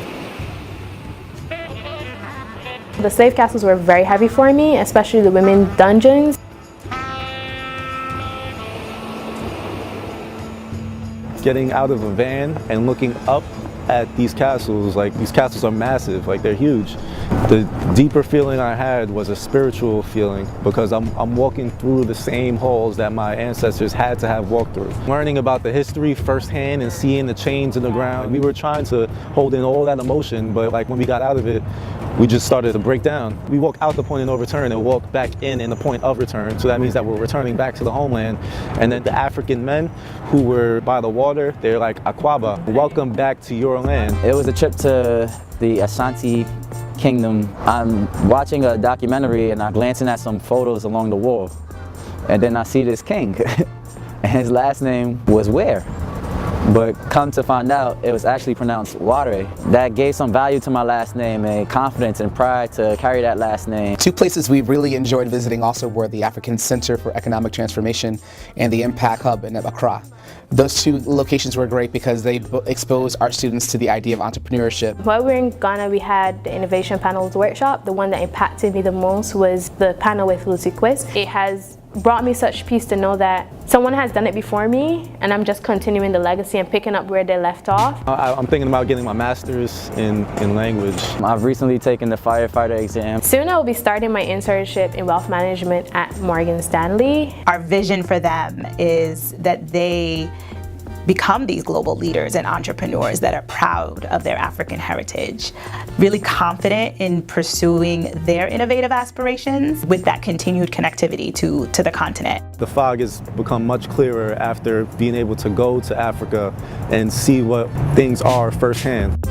The slave castles were very heavy for me, especially the women's dungeons. Getting out of a van and looking up at these castles, like these castles are massive, like they're huge. The deeper feeling I had was a spiritual feeling because I'm walking through the same halls that my ancestors had to have walked through. Learning about the history firsthand and seeing the chains in the ground, we were trying to hold in all that emotion, but like when we got out of it, we just started to break down. We walked out the point of no return and walked back in the point of return. So that means that we're returning back to the homeland. And then the African men who were by the water, they're like, Akwaba, welcome back to your land. It was a trip to the Ashanti Kingdom. I'm watching a documentary and I'm glancing at some photos along the wall. And then I see this king. And his last name was Ware. But come to find out, it was actually pronounced Ware. That gave some value to my last name and confidence and pride to carry that last name. Two places we really enjoyed visiting also were the African Center for Economic Transformation and the Impact Hub in Accra. Those two locations were great because they exposed our students to the idea of entrepreneurship. While we were in Ghana, we had the Innovation Panels workshop. The one that impacted me the most was the panel with Lucy Quist. It has brought me such peace to know that someone has done it before me and I'm just continuing the legacy and picking up where they left off. I'm thinking about getting my master's in language. I've recently taken the firefighter exam. Soon I will be starting my internship in wealth management at Morgan Stanley. Our vision for them is that they become these global leaders and entrepreneurs that are proud of their African heritage, really confident in pursuing their innovative aspirations with that continued connectivity to the continent. The fog has become much clearer after being able to go to Africa and see what things are firsthand.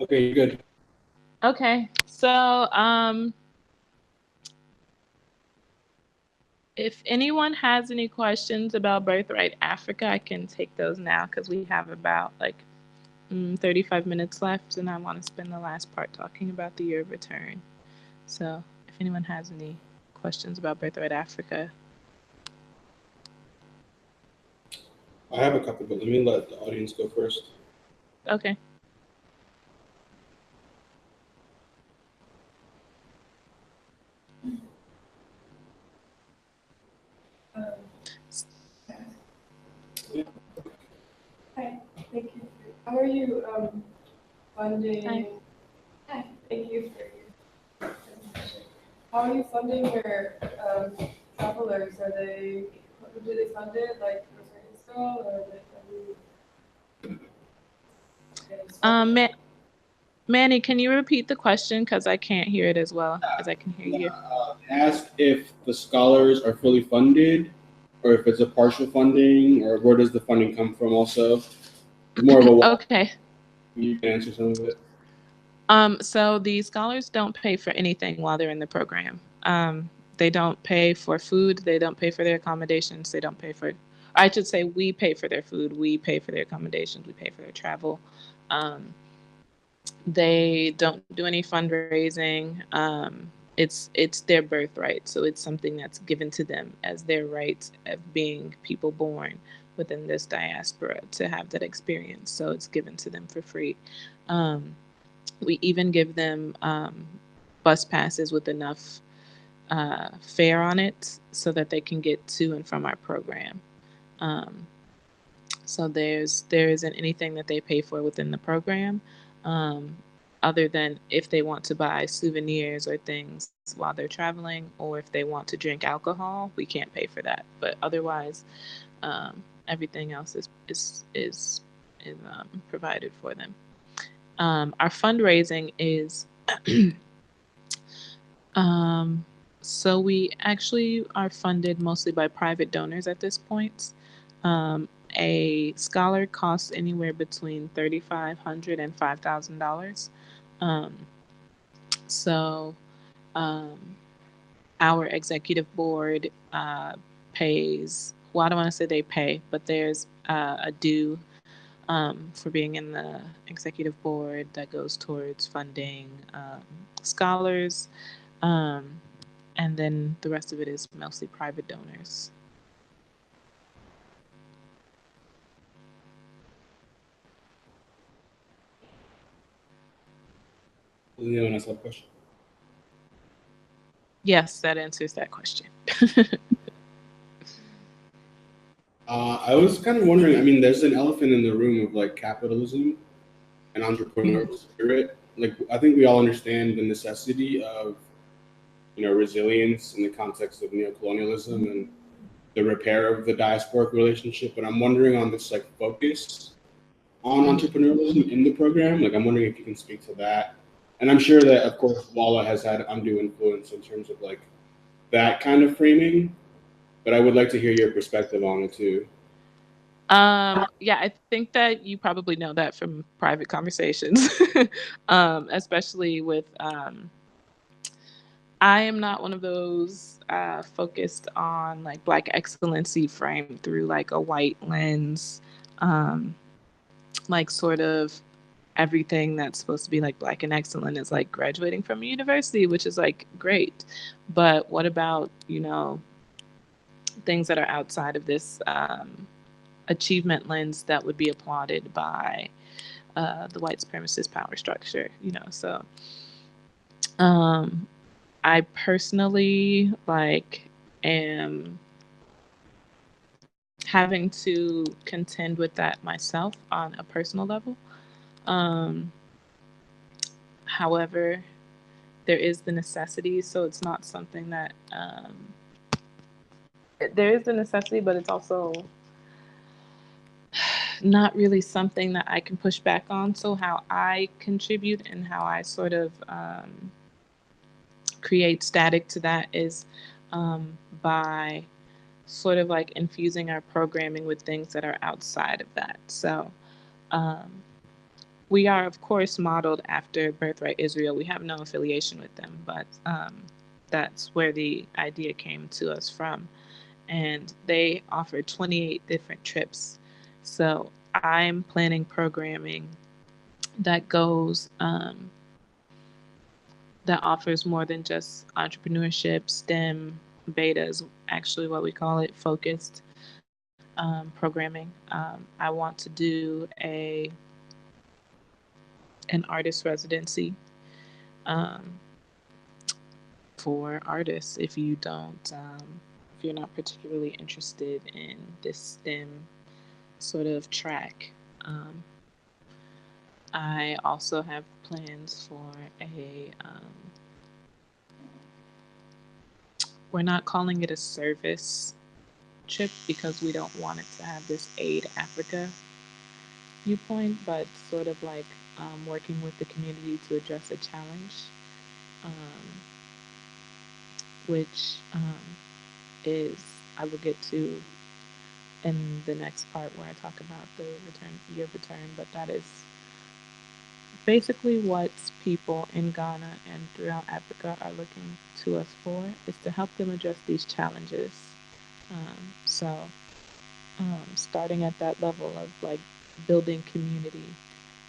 Okay, you're good. Okay, so if anyone has any questions about Birthright Africa, I can take those now because we have about like 35 minutes left, and I want to spend the last part talking about the year of return. So if anyone has any questions about Birthright Africa. I have a couple, but let me let the audience go first. Okay. Hi, thank you. How are you funding? Hi, thank you for your presentation. How are you funding your travelers? Do they fund it like Rosario School, or they Manny, can you repeat the question because I can't hear it as well as I can hear you? Ask if the scholars are fully funded, or if it's a partial funding, or where does the funding come from also? More of a okay. You can answer some of it. So the scholars don't pay for anything while they're in the program. They don't pay for food. They don't pay for their accommodations. They don't pay for, I should say, we pay for their food. We pay for their accommodations. We pay for their travel. They don't do any fundraising. It's their birthright. So it's something that's given to them as their right of being people born within this diaspora to have that experience. So it's given to them for free. We even give them bus passes with enough fare on it so that they can get to and from our program. So there isn't anything that they pay for within the program, other than if they want to buy souvenirs or things while they're traveling, or if they want to drink alcohol, we can't pay for that. But otherwise, everything else is provided for them. Our fundraising is so we actually are funded mostly by private donors at this point. A scholar costs anywhere between $3,500 and $5,000. So our executive board pays, well, I don't want to say they pay, but there's a due for being in the executive board that goes towards funding scholars. And then the rest of it is mostly private donors. Does anyone else have a question? Yes, that answers that question. I was kind of wondering, I mean, there's an elephant in the room of like capitalism and entrepreneurial spirit. Like, I think we all understand the necessity of, resilience in the context of neocolonialism and the repair of the diasporic relationship. But I'm wondering on this like focus on entrepreneurialism in the program. Like, I'm wondering if you can speak to that. And I'm sure that, of course, Walla has had undue influence in terms of like that kind of framing. But I would like to hear your perspective on it too. Yeah, I think that you probably know that from private conversations, especially with. I am not one of those focused on like Black excellency framed through like a white lens, um, like sort of everything that's supposed to be like Black and excellent is like graduating from a university, which is like great. But what about, things that are outside of this achievement lens that would be applauded by the white supremacist power structure, So I personally like am having to contend with that myself on a personal level. However, there is the necessity, so it's not something that there is the necessity, but it's also not really something that I can push back on. So how I contribute and how I sort of create static to that is by sort of like infusing our programming with things that are outside of that. So we are, of course, modeled after Birthright Israel. We have no affiliation with them, but that's where the idea came to us from. And they offer 28 different trips. So I'm planning programming that goes, that offers more than just entrepreneurship, STEM, beta is actually what we call it, focused programming. I want to do an artist residency for artists. If you don't, if you're not particularly interested in this STEM sort of track, I also have plans for we're not calling it a service trip because we don't want it to have this Aid Africa viewpoint, but sort of like working with the community to address a challenge, which is I will get to in the next part where I talk about the year of return, but that is basically what people in Ghana and throughout Africa are looking to us for, is to help them address these challenges. So starting at that level of like building community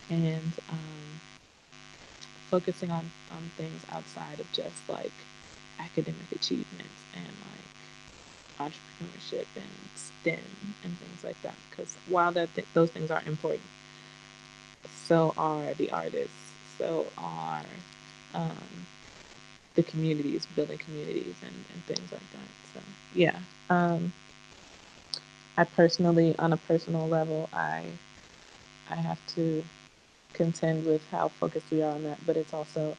and focusing on things outside of just like academic achievements and like entrepreneurship and STEM and things like that. Because while those things are important, so are the artists, so are the communities, building communities and things like that. So yeah, I personally, on a personal level, I have to contend with how focused we are on that, but it's also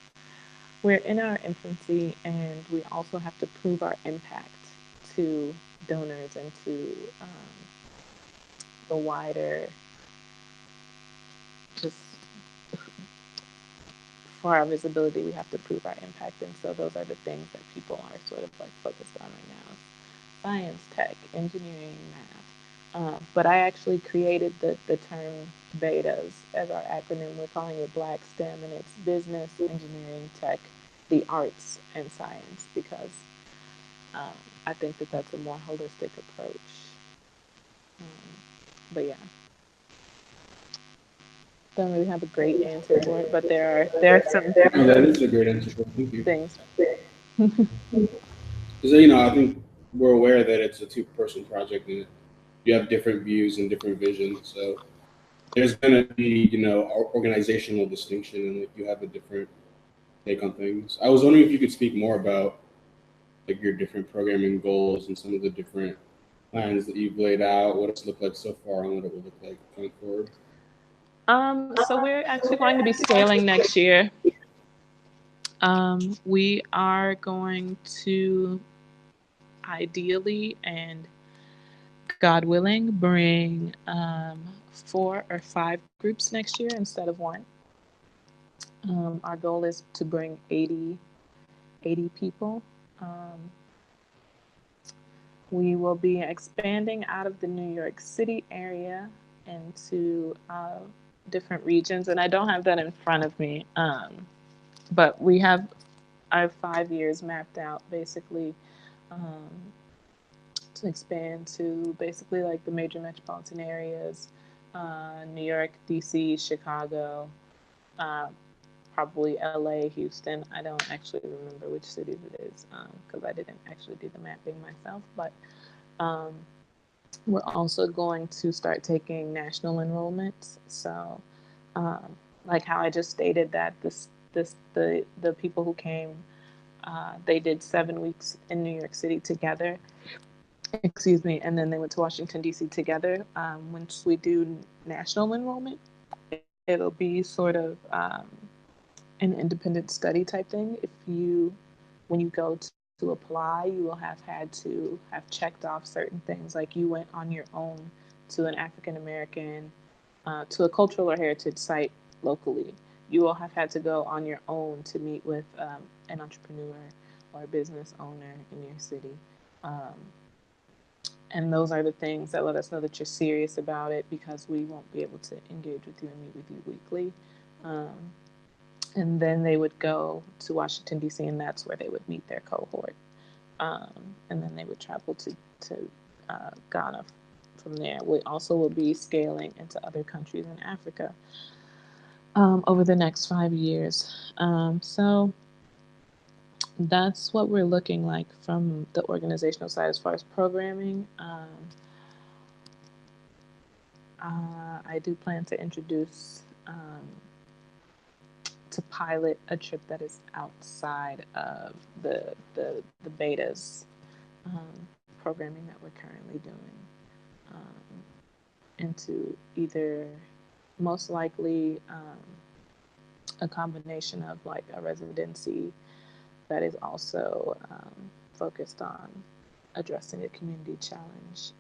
we're in our infancy, and we also have to prove our impact to donors and to the wider, just for our visibility, we have to prove our impact. And so those are the things that people are sort of like focused on right now: science, tech, engineering, math. But I actually created the term BETAs as our acronym. We're calling it Black STEM, and it's business, engineering, tech, the arts, and science, because I think that that's a more holistic approach. But yeah, don't really have a great answer for it, but there are some No, that is a great answer. Thank you. things. Because I think we're aware that it's a two-person project and you have different views and different visions. So there's going to be organizational distinction, and like you have a different take on things. I was wondering if you could speak more about like your different programming goals and some of the different plans that you've laid out, what it's looked like so far, and what it will look like going forward. So we're actually going to be scaling next year. We are going to ideally and God willing bring 4 or 5 groups next year instead of 1. Our goal is to bring 80 people. We will be expanding out of the New York City area into different regions, and I don't have that in front of me, but I have 5 years mapped out basically to expand to basically like the major metropolitan areas, New York, DC, Chicago, probably LA, Houston. I don't actually remember which cities it is because I didn't actually do the mapping myself, but we're also going to start taking national enrollments. So like how I just stated that the people who came, they did 7 weeks in New York City together, excuse me, and then they went to Washington, D.C. together. Once we do national enrollment, it'll be sort of an independent study type thing. When you go to apply, you will have had to have checked off certain things, like you went on your own to an African American, to a cultural or heritage site locally. You will have had to go on your own to meet with an entrepreneur or a business owner in your city. And those are the things that let us know that you're serious about it, because we won't be able to engage with you and meet with you weekly. And then they would go to Washington, D.C., and that's where they would meet their cohort. And then they would travel to Ghana from there. We also will be scaling into other countries in Africa over the next 5 years. So that's what we're looking like from the organizational side as far as programming. I do plan to introduce to pilot a trip that is outside of the betas programming that we're currently doing, into either most likely a combination of like a residency that is also focused on addressing a community challenge.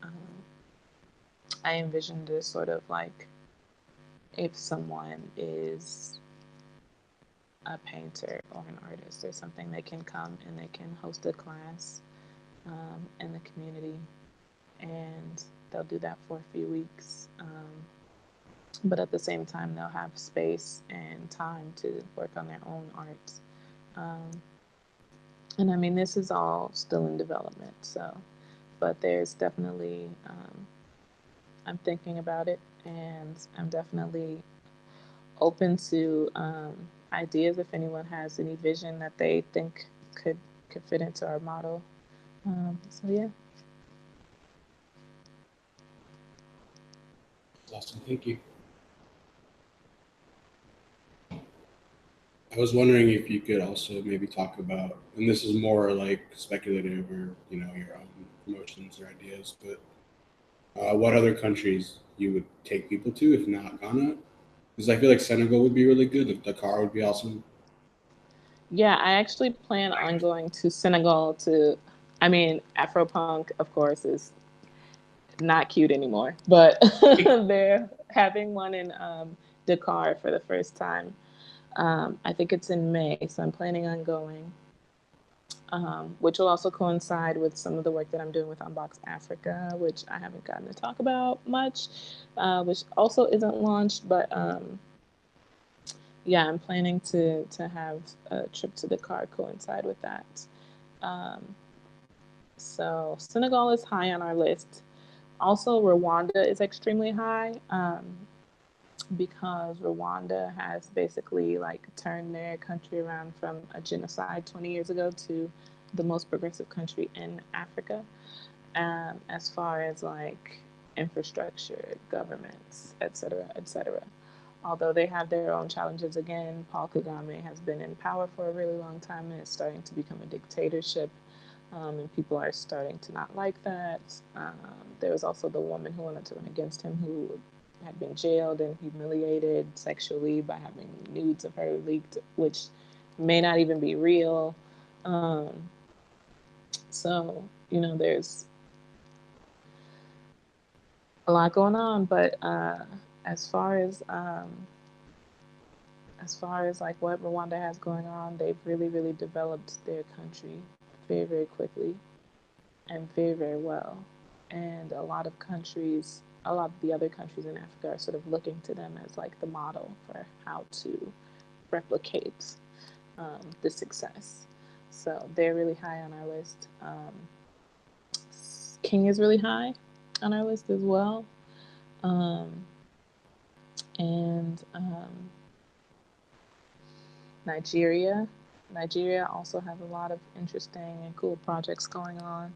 I envisioned this sort of like if someone is a painter or an artist or something, they can come and they can host a class in the community, and they'll do that for a few weeks. But at the same time, they'll have space and time to work on their own art. And I mean, this is all still in development, so, but there's definitely, I'm thinking about it, and I'm definitely open to ideas if anyone has any vision that they think could fit into our model. So yeah. Awesome, thank you. I was wondering if you could also maybe talk about, and this is more like speculative or your own promotions or ideas, but what other countries you would take people to if not Ghana? Because I feel like Senegal would be really good. Dakar would be awesome. Yeah, I actually plan on going to Senegal I mean, Afropunk, of course, is not cute anymore, but they're having one in Dakar for the first time. I think it's in May, so I'm planning on going, which will also coincide with some of the work that I'm doing with Unbox Africa, which I haven't gotten to talk about much, which also isn't launched, but yeah, I'm planning to have a trip to Dakar coincide with that. So Senegal is high on our list. Also, Rwanda is extremely high because Rwanda has basically like turned their country around from a genocide 20 years ago to the most progressive country in Africa, as far as like infrastructure, governments, et cetera, et cetera. although they have their own challenges, again, Paul Kagame has been in power for a really long time, and it's starting to become a dictatorship. And people are starting to not like that. There was also the woman who wanted to run against him, who had been jailed and humiliated sexually by having nudes of her leaked, which may not even be real. So, there's a lot going on, but as far as like what Rwanda has going on, they've really, really developed their country very, very quickly and very, very well. And a lot of the other countries in Africa are sort of looking to them as like the model for how to replicate the success. So they're really high on our list. King is really high on our list as well. And Nigeria. Nigeria also has a lot of interesting and cool projects going on.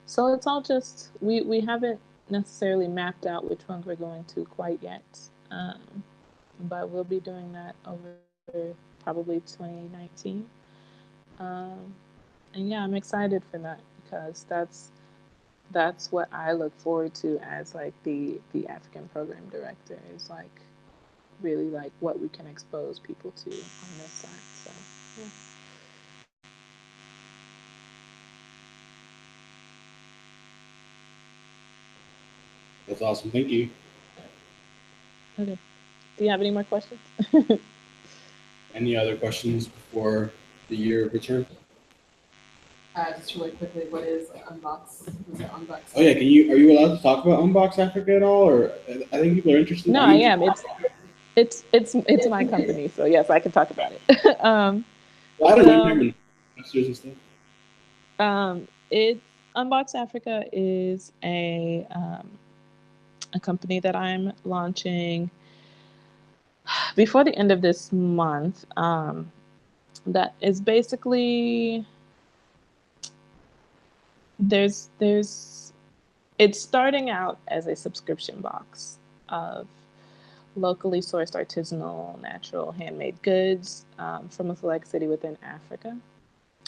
So it's all just, we haven't necessarily mapped out which ones we're going to quite yet. But we'll be doing that over probably 2019. And yeah, I'm excited for that because that's what I look forward to as like the African program director, is like really like what we can expose people to on this side. So yeah. That's awesome. Thank you. Okay. Do you have any more questions? Any other questions before the year return? Just really quickly, what is Unbox? Was it Unbox? Oh yeah, are you allowed to talk about Unbox Africa at all, or I think people are interested? No, I am. It's my company, so yes, I can talk about it. Well, I don't know German. Masters and stuff. It's Unbox Africa is a company that I'm launching before the end of this month. That is basically it's starting out as a subscription box of locally sourced artisanal, natural, handmade goods from a select city within Africa,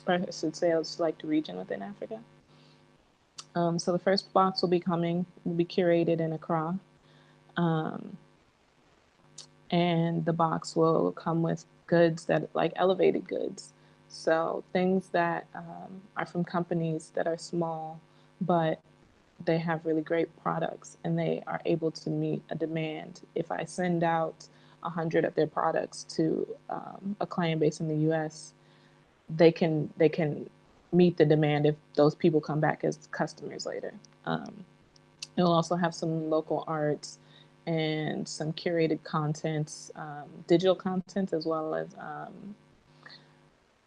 or I should say a select region within Africa. So the first box will be curated in Accra. And the box will come with goods that like elevated goods. So things that are from companies that are small, but they have really great products and they are able to meet a demand. If I send out 100 of their products to a client base in the US, they can meet the demand if those people come back as customers later. It'll also have some local arts and some curated content, digital content, as well as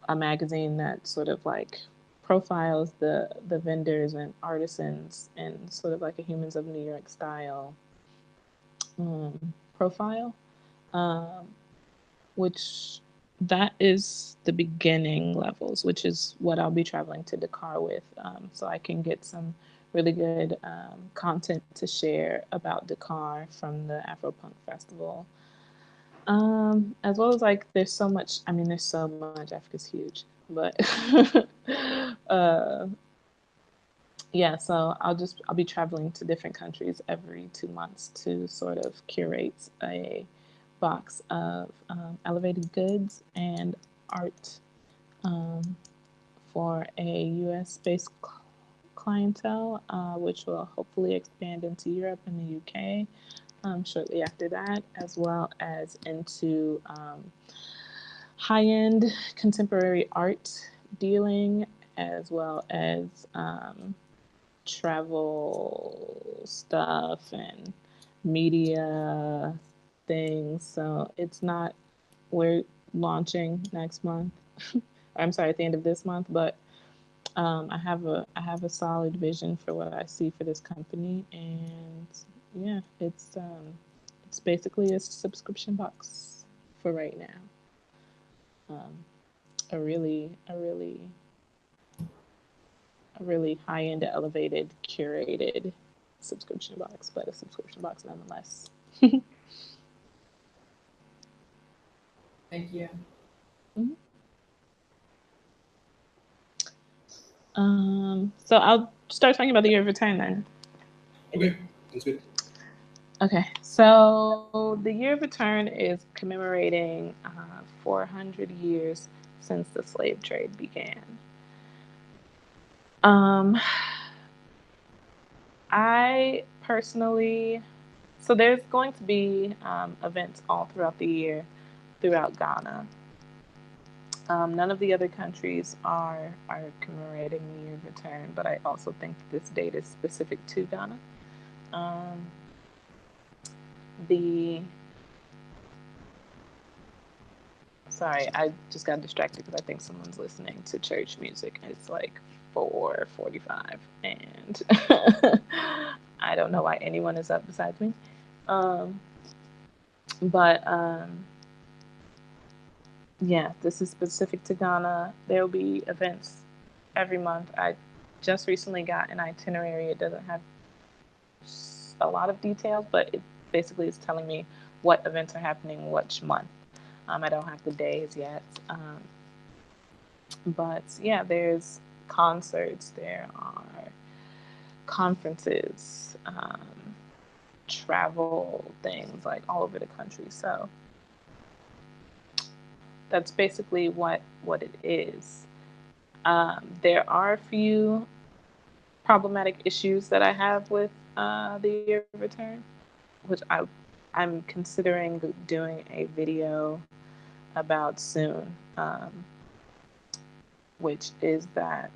a magazine that sort of like profiles the vendors and artisans in sort of like a Humans of New York style profile, which that is the beginning levels, which is what I'll be traveling to Dakar with, so I can get some really good content to share about Dakar from the Afropunk Festival. As well as like there's so much, Africa's huge, but yeah, so I'll be traveling to different countries every 2 months to sort of curate a box of elevated goods and art for a US based clientele, which will hopefully expand into Europe and the UK shortly after that, as well as into high-end contemporary art dealing, as well as travel stuff and media things. So we're launching next month. I'm sorry, at the end of this month, but I have a solid vision for what I see for this company, and yeah, it's basically a subscription box for right now. A really high-end, elevated, curated subscription box, but a subscription box nonetheless. Thank you. So I'll start talking about the year of return then. Okay, that's good. Okay, so the year of return is commemorating 400 years since the slave trade began. I personally, so there's going to be events all throughout the year throughout Ghana. None of the other countries are commemorating the year of return, but I also think this date is specific to Ghana. Sorry, I just got distracted because I think someone's listening to church music. It's like 4:45, and I don't know why anyone is up besides me. But yeah, this is specific to Ghana. There'll be events every month. I just recently got an itinerary. It doesn't have a lot of details, but it basically is telling me what events are happening which month. I don't have the days yet. But yeah, there's concerts, there are conferences, travel things like all over the country. So that's basically what it is. There are a few problematic issues that I have with the year of return, which I'm considering doing a video about soon, which is that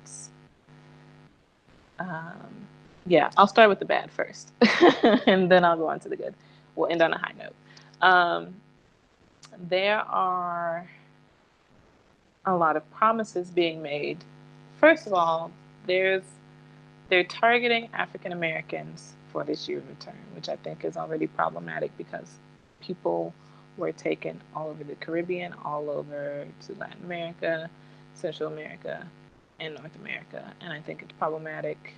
yeah, I'll start with the bad first, and then I'll go on to the good. We'll end on a high note. There are a lot of promises being made. First of all, they're targeting African Americans for this year of return, which I think is already problematic because people were taken all over the Caribbean, all over to Latin America, Central America, and North America. And I think it's problematic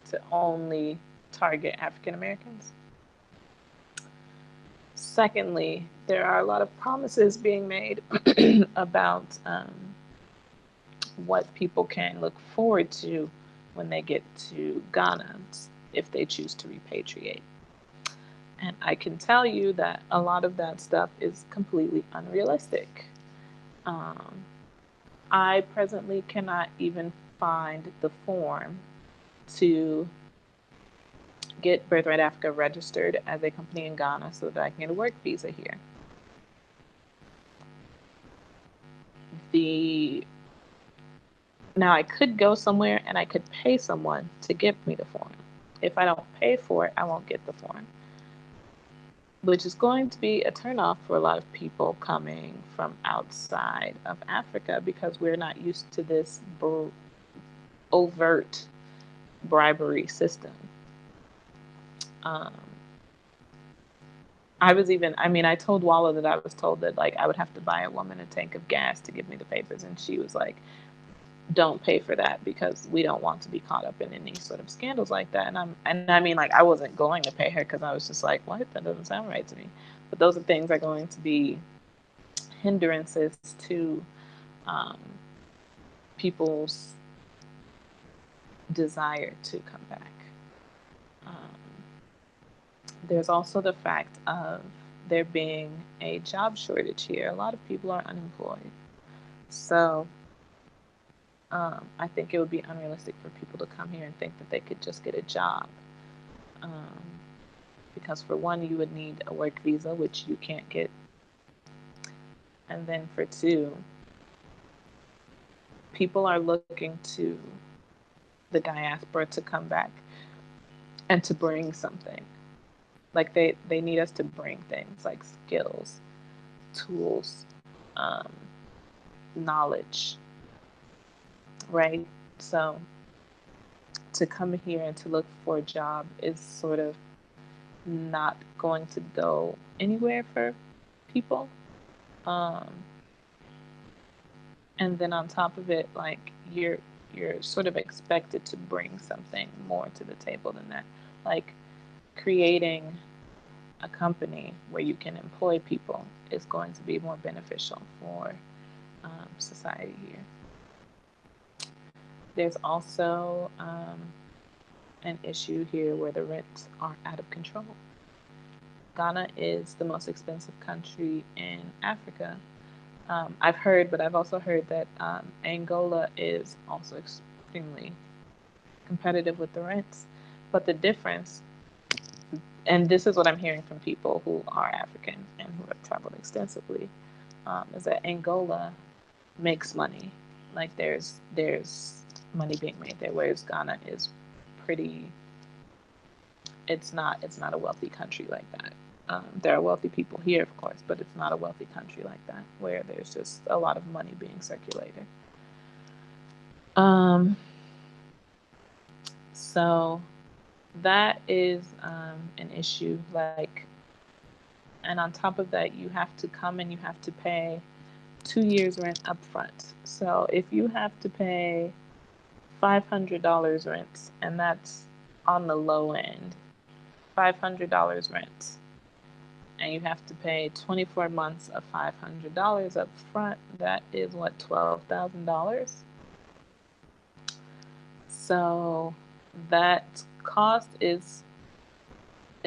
to only target African Americans. Secondly, there are a lot of promises being made about what people can look forward to when they get to Ghana if they choose to repatriate. And I can tell you that a lot of that stuff is completely unrealistic. I presently cannot even find the form to get Birthright Africa registered as a company in Ghana so that I can get a work visa here. Now I could go somewhere and I could pay someone to give me the form. If I don't pay for it, I won't get the form, which is going to be a turnoff for a lot of people coming from outside of Africa because we're not used to this overt bribery system. I told Walla that I was told that like I would have to buy a woman a tank of gas to give me the papers, and she was like, don't pay for that because we don't want to be caught up in any sort of scandals like that. And I wasn't going to pay her because I was just like, what? That doesn't sound right to me. But those are things that are going to be hindrances to people's desire to come back. There's also the fact of there being a job shortage here. A lot of people are unemployed. So I think it would be unrealistic for people to come here and think that they could just get a job. Because for one, you would need a work visa, which you can't get. And then for two, people are looking to the diaspora to come back and to bring something. Like they need us to bring things like skills, tools, knowledge, right? So to come here and to look for a job is sort of not going to go anywhere for people. And then on top of it, like you're sort of expected to bring something more to the table than that. Like creating a company where you can employ people is going to be more beneficial for society here. There's also an issue here where the rents are out of control. Ghana is the most expensive country in Africa. I've heard, but I've also heard that Angola is also extremely competitive with the rents. But the difference, and this is what I'm hearing from people who are African and who have traveled extensively, is that Angola makes money. Like there's money being made there, whereas Ghana is pretty. It's not a wealthy country like that. There are wealthy people here, of course, but it's not a wealthy country like that, where there's just a lot of money being circulated. So that is an issue. Like, and on top of that, you have to come and you have to pay 2 years rent up front. So if you have to pay $500 rent, and that's on the low end, $500 rent, and you have to pay 24 months of $500 up front, that is what, $12,000? So that cost is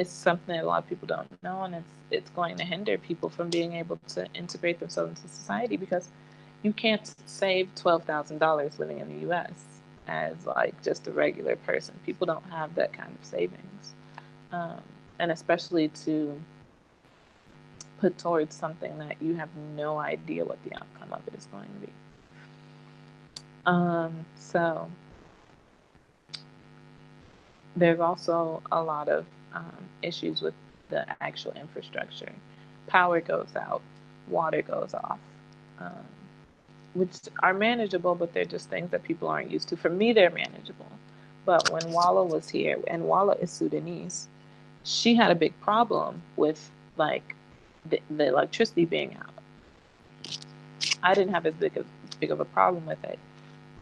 something that a lot of people don't know, and it's going to hinder people from being able to integrate themselves into society, because you can't save $12,000 living in the US as like just a regular person. People don't have that kind of savings, and especially to put towards something that you have no idea what the outcome of it is going to be. So there's also a lot of issues with the actual infrastructure. Power goes out, water goes off, which are manageable, but they're just things that people aren't used to. For me, they're manageable. But when Walla was here, and Walla is Sudanese, she had a big problem with like the electricity being out. I didn't have as big of a problem with it,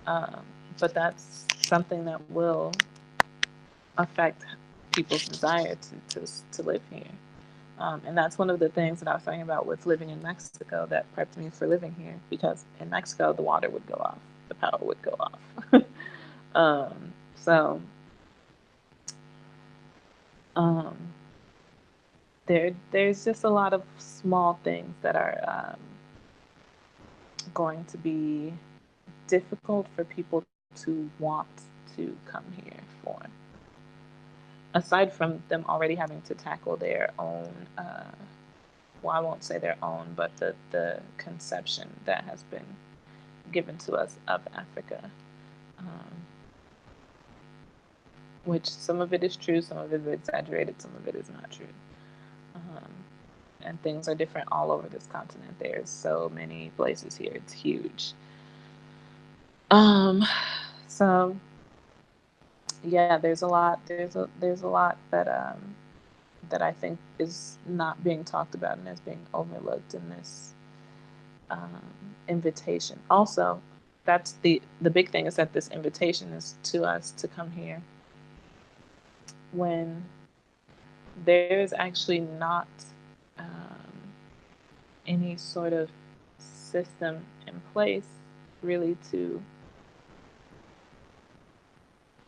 but that's something that will affect people's desire to live here. And that's one of the things that I was talking about with living in Mexico that prepped me for living here, because in Mexico, the water would go off, the power would go off. There's just a lot of small things that are going to be difficult for people to want to come here for. Aside from them already having to tackle their own, well, I won't say their own, but the conception that has been given to us of Africa, which some of it is true, some of it is exaggerated, some of it is not true. And things are different all over this continent. There's so many places here, it's huge. So yeah, there's a lot that that I think is not being talked about and is being overlooked in this invitation. Also, that's the big thing, is that this invitation is to us to come here when there is actually not any sort of system in place really to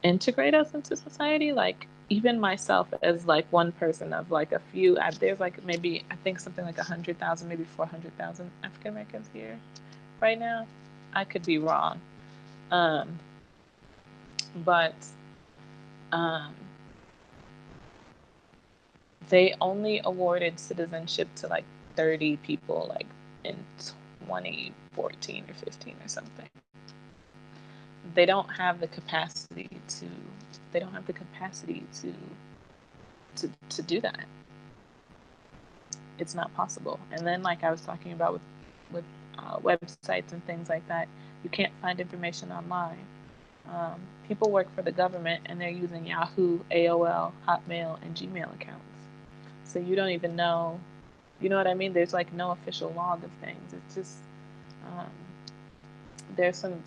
integrate us into society. Like, even myself as like one person of like a few, there's like maybe, I think something like 100,000, maybe 400,000 African Americans here right now. I could be wrong. But they only awarded citizenship to like 30 people, like in 2014 or 15 or something. They don't have the capacity to do that. It's not possible. And then, like I was talking about with websites and things like that, you can't find information online. People work for the government and they're using Yahoo, AOL, Hotmail, and Gmail accounts. So you don't even know, you know what I mean? There's like no official log of things. It's just, there's some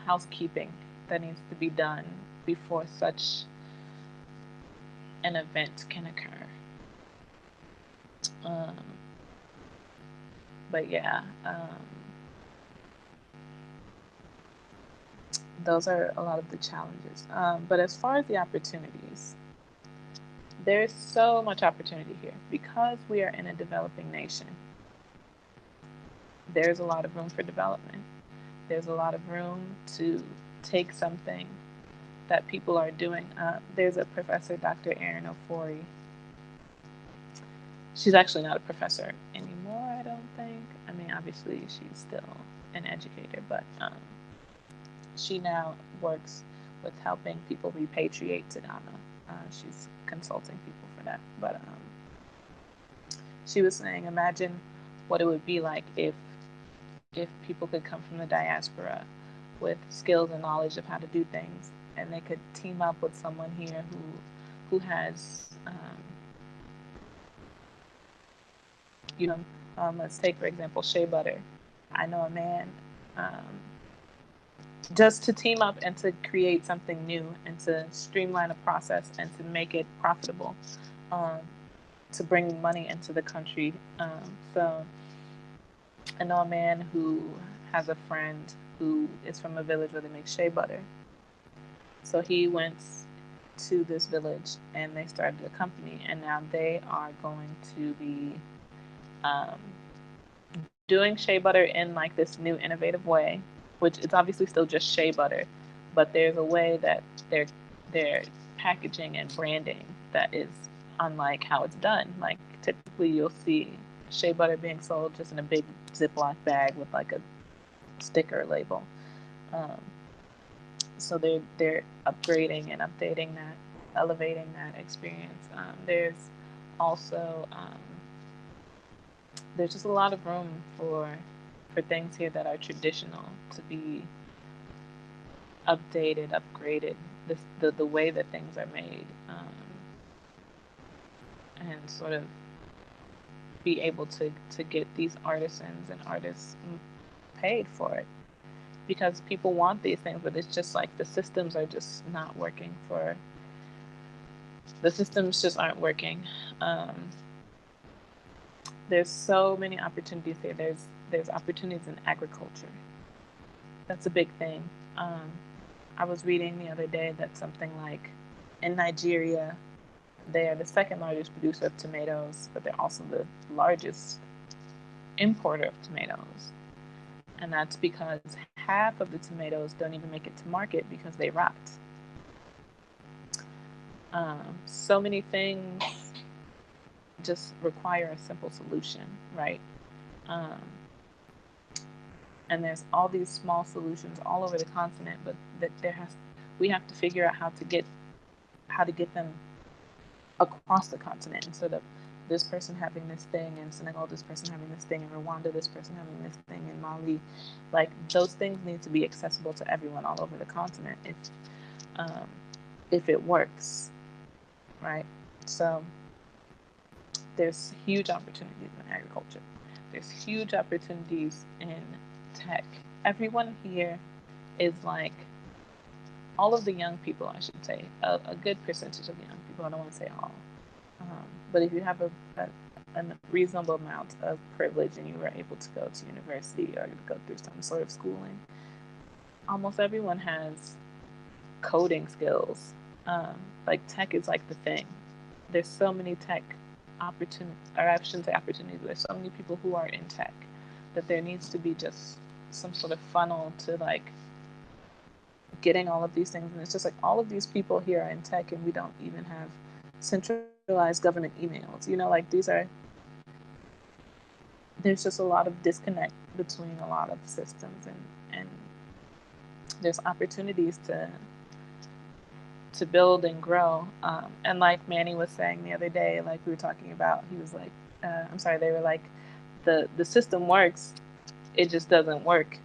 housekeeping that needs to be done before such an event can occur. Um, but yeah, those are a lot of the challenges. But as far as the opportunities, there's so much opportunity here because we are in a developing nation. There's a lot of room for development. There's a lot of room to take something that people are doing. There's a professor, Dr. Erin Ofori. She's actually not a professor anymore, I don't think. I mean, obviously, she's still an educator, but she now works with helping people repatriate to Ghana. She's consulting people for that. But she was saying, imagine what it would be like if people could come from the diaspora with skills and knowledge of how to do things, and they could team up with someone here who has, let's take for example shea butter. I know a man, just to team up and to create something new and to streamline a process and to make it profitable, to bring money into the country. So I know a man who has a friend who is from a village where they make shea butter. So he went to this village and they started a company, and now they are going to be doing shea butter in like this new innovative way, which it's obviously still just shea butter, but there's a way that they're packaging and branding that is unlike how it's done. Like typically you'll see shea butter being sold just in a big Ziploc bag with like a sticker label. So they're upgrading and updating that, elevating that experience. There's also there's just a lot of room for things here that are traditional to be updated, upgraded, the way that things are made, and sort of be able to get these artisans and artists paid for it, because people want these things, but it's just like the systems are just not working for. The systems just aren't working. There's so many opportunities here. There's opportunities in agriculture. That's a big thing. I was reading the other day that something like in Nigeria, they are the second largest producer of tomatoes, but they're also the largest importer of tomatoes. And that's because half of the tomatoes don't even make it to market because they rot. So many things just require a simple solution, right? And there's all these small solutions all over the continent, but that we have to figure out how to get them across the continent, instead of this person having this thing in Senegal, this person having this thing in Rwanda, this person having this thing in Mali. Like those things need to be accessible to everyone all over the continent if it works, right? So there's huge opportunities in agriculture. There's huge opportunities in tech. Everyone here is like, all of the young people, I should say, a good percentage of young people, I don't want to say all, but if you have a reasonable amount of privilege and you were able to go to university or go through some sort of schooling, almost everyone has coding skills. Like tech is like the thing. There's so many tech opportunities, or I shouldn't say opportunities, there's so many people who are in tech that there needs to be just some sort of funnel to like getting all of these things. And it's just like all of these people here are in tech and we don't even have centralized government emails. Like there's just a lot of disconnect between a lot of systems, and there's opportunities to build and grow. And like Manny was saying the other day, like we were talking about, he was like, they were like, the system works, it just doesn't work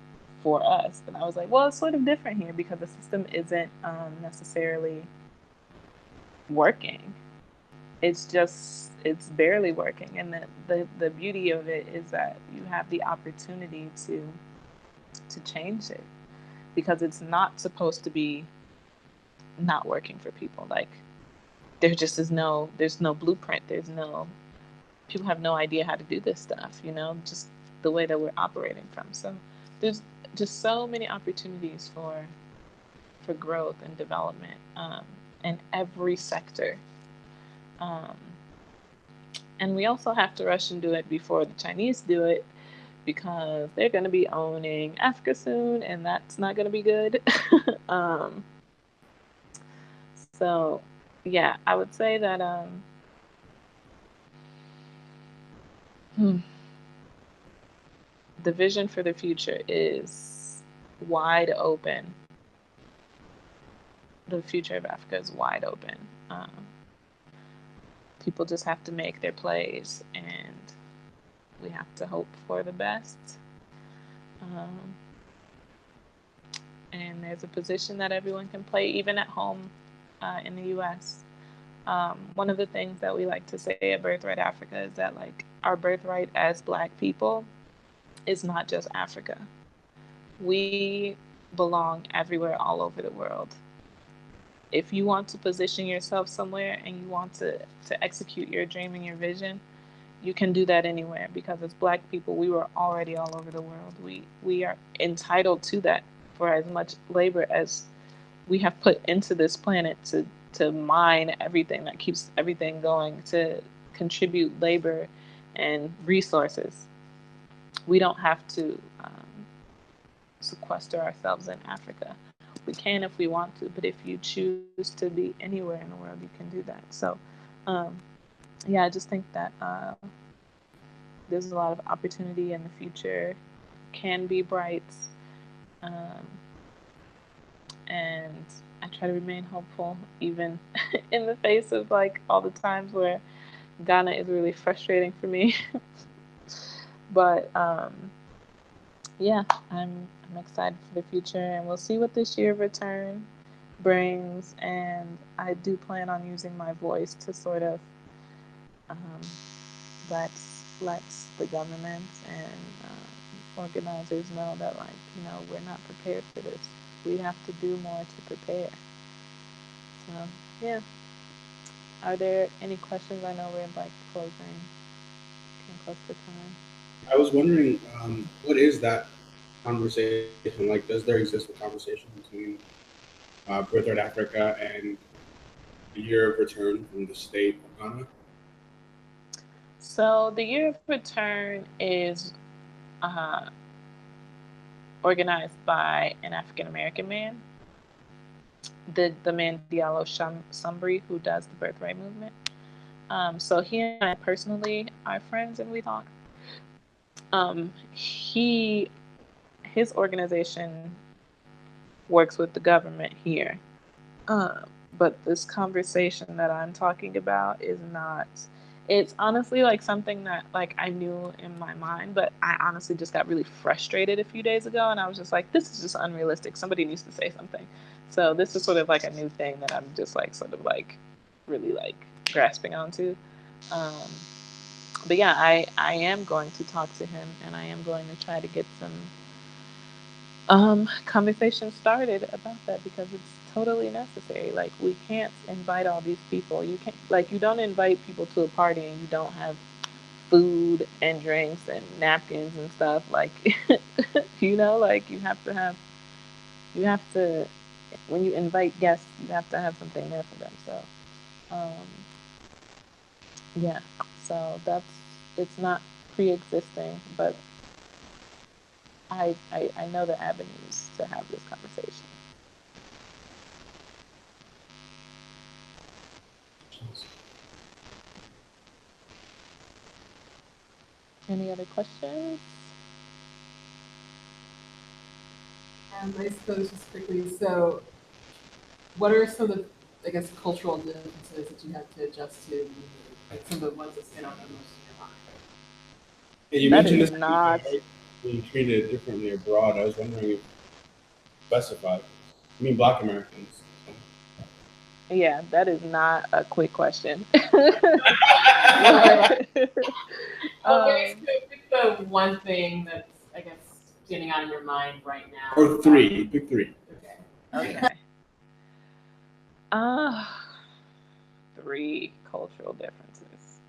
for us. And I was like, well, it's sort of different here because the system isn't necessarily working. It's barely working. And the beauty of it is that you have the opportunity to change it, because it's not supposed to be not working for people. Like there's no blueprint. There's no people have no idea how to do this stuff, just the way that we're operating from. So there's just so many opportunities for growth and development in every sector. And we also have to rush and do it before the Chinese do it, because they're going to be owning Africa soon, and that's not going to be good. So, yeah, I would say that the vision for the future is wide open. The future of Africa is wide open. People just have to make their plays, and we have to hope for the best. And there's a position that everyone can play, even at home in the U.S. One of the things that we like to say at Birthright Africa is that, like, our birthright as Black people is not just Africa. We belong everywhere, all over the world. If you want to position yourself somewhere and you want to execute your dream and your vision, you can do that anywhere, because as Black people, we were already all over the world. We are entitled to that for as much labor as we have put into this planet to mine everything that keeps everything going, to contribute labor and resources. We don't have to sequester ourselves in Africa. We can if we want to, but if you choose to be anywhere in the world, you can do that. So, I just think that there's a lot of opportunity, and the future can be bright. And I try to remain hopeful, even in the face of, like, all the times where Ghana is really frustrating for me. But I'm excited for the future, and we'll see what this year of return brings. And I do plan on using my voice to sort of let the government and organizers know that, like, we're not prepared for this. We have to do more to prepare. So, yeah. Are there any questions? I know we're, like, getting close to time. I was wondering, what is that conversation like? Does there exist a conversation between Birthright Africa and the year of return from the state of Ghana? So the year of return is organized by an African American man, the man Diallo Sumbri, who does the Birthright movement. So he and I personally are friends, and we talk. His organization works with the government here, but this conversation that I'm talking about is not. It's honestly, like, something that, like, I knew in my mind, but I honestly just got really frustrated a few days ago, and I was just like, this is just unrealistic. Somebody needs to say something. So this is sort of like a new thing that I'm just, like, sort of, like, really, like, grasping onto. But yeah, I am going to talk to him, and I am going to try to get some conversation started about that, because it's totally necessary. Like, we can't invite all these people. You can't, like, you don't invite people to a party and you don't have food and drinks and napkins and stuff. Like, like, you have to, when you invite guests, you have to have something there for them. So, so it's not pre-existing, but I know the avenues to have this conversation. Any other questions? I suppose just quickly, so what are some of the, I guess, cultural differences that you have to adjust to, like some of the ones that stand out the most in your mind? And you That mentioned is this not. being treated differently abroad. I was wondering if specified. I mean, Black Americans. Yeah, that is not a quick question. Pick the one thing that's, I guess, standing out in your mind right now. Or three. Pick three. Okay. Three cultural differences.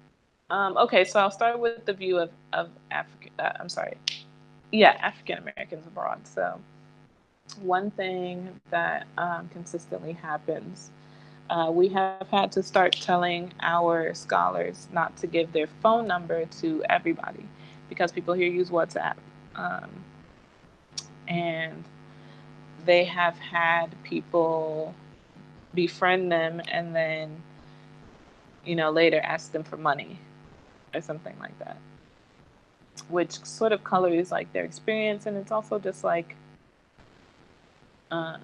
Okay, so I'll start with the view of African. I'm sorry. Yeah, African Americans abroad. So one thing that consistently happens, we have had to start telling our scholars not to give their phone number to everybody because people here use WhatsApp. Um, and they have had people befriend them and then, later ask them for money or something like that, which sort of colors like their experience. And it's also just like um,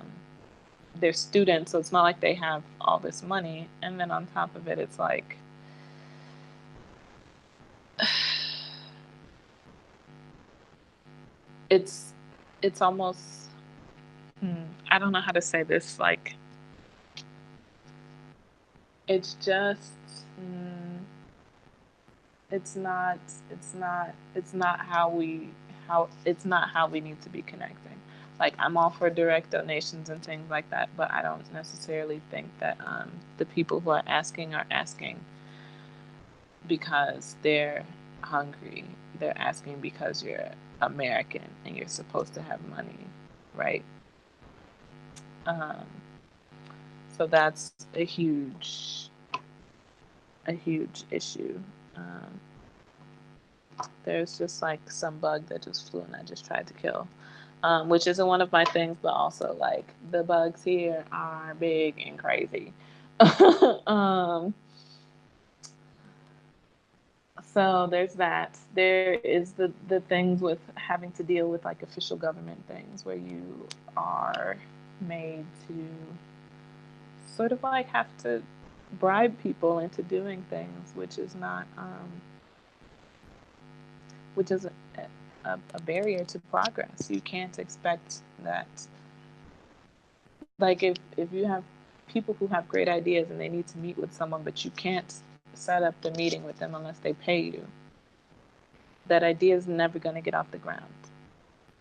they're students, so it's not like they have all this money. And then on top of it, it's like it's almost I don't know how to say this, like it's just it's not how we need to be connecting. Like, I'm all for direct donations and things like that, but I don't necessarily think that the people who are asking because they're hungry. They're asking because you're American and you're supposed to have money, right? um, so that's a huge issue. um, There's just like some bug that just flew and I just tried to kill, which isn't one of my things, but also like the bugs here are big and crazy. um, so there's that. There is the things with having to deal with like official government things where you are made to sort of like have to bribe people into doing things, which is not which is a barrier to progress. You can't expect that. Like, if you have people who have great ideas and they need to meet with someone, but you can't set up the meeting with them unless they pay you, that idea is never going to get off the ground.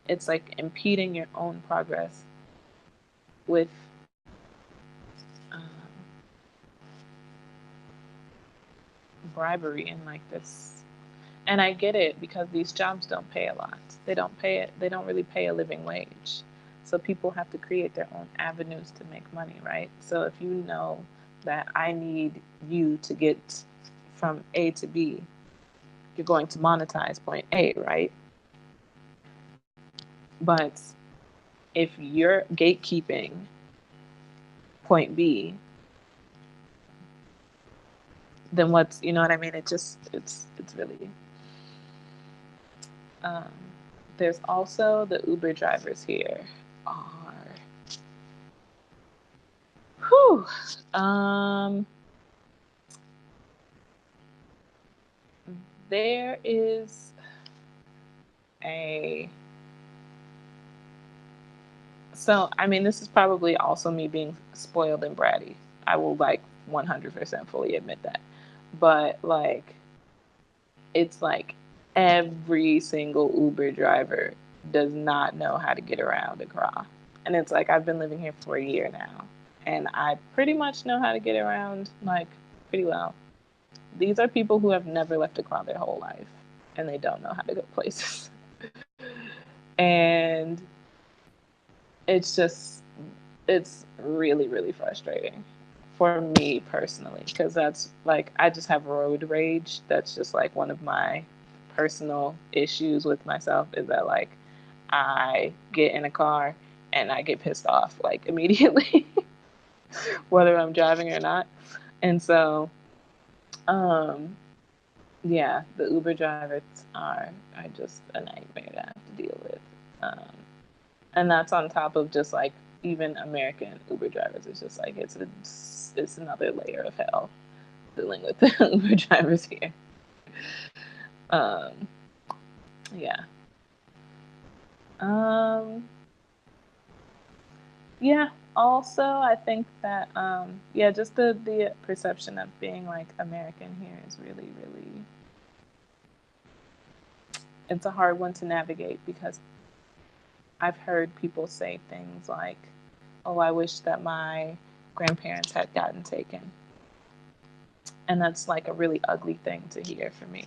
It's like impeding your own progress with um, bribery and like this. And I get it because these jobs don't pay a lot. They don't really pay a living wage. So people have to create their own avenues to make money, right? So if you know that I need you to get from A to B, you're going to monetize point A, right? But if you're gatekeeping point B, then what's, you know what I mean? It's really. Um, there's also the Uber drivers here are. Whew. There is a. So, I mean, this is probably also me being spoiled and bratty. I will like 100% fully admit that. But like, it's like every single Uber driver does not know how to get around Accra. And it's like, I've been living here for a year now, and I pretty much know how to get around like pretty well. These are people who have never left Accra their whole life, and they don't know how to go places. And it's really, really frustrating for me personally, because that's like, I just have road rage. That's just like one of my personal issues with myself, is that like I get in a car and I get pissed off like immediately, whether I'm driving or not. And so, yeah, the Uber drivers are just a nightmare to have to deal with. And that's on top of just like even American Uber drivers. It's just like it's another layer of hell dealing with the Uber drivers here. Um, yeah. Yeah. Also, I think that yeah, just the perception of being like American here is really, really. It's a hard one to navigate because I've heard people say things like, "Oh, I wish that my grandparents had gotten taken." And that's like a really ugly thing to hear for me.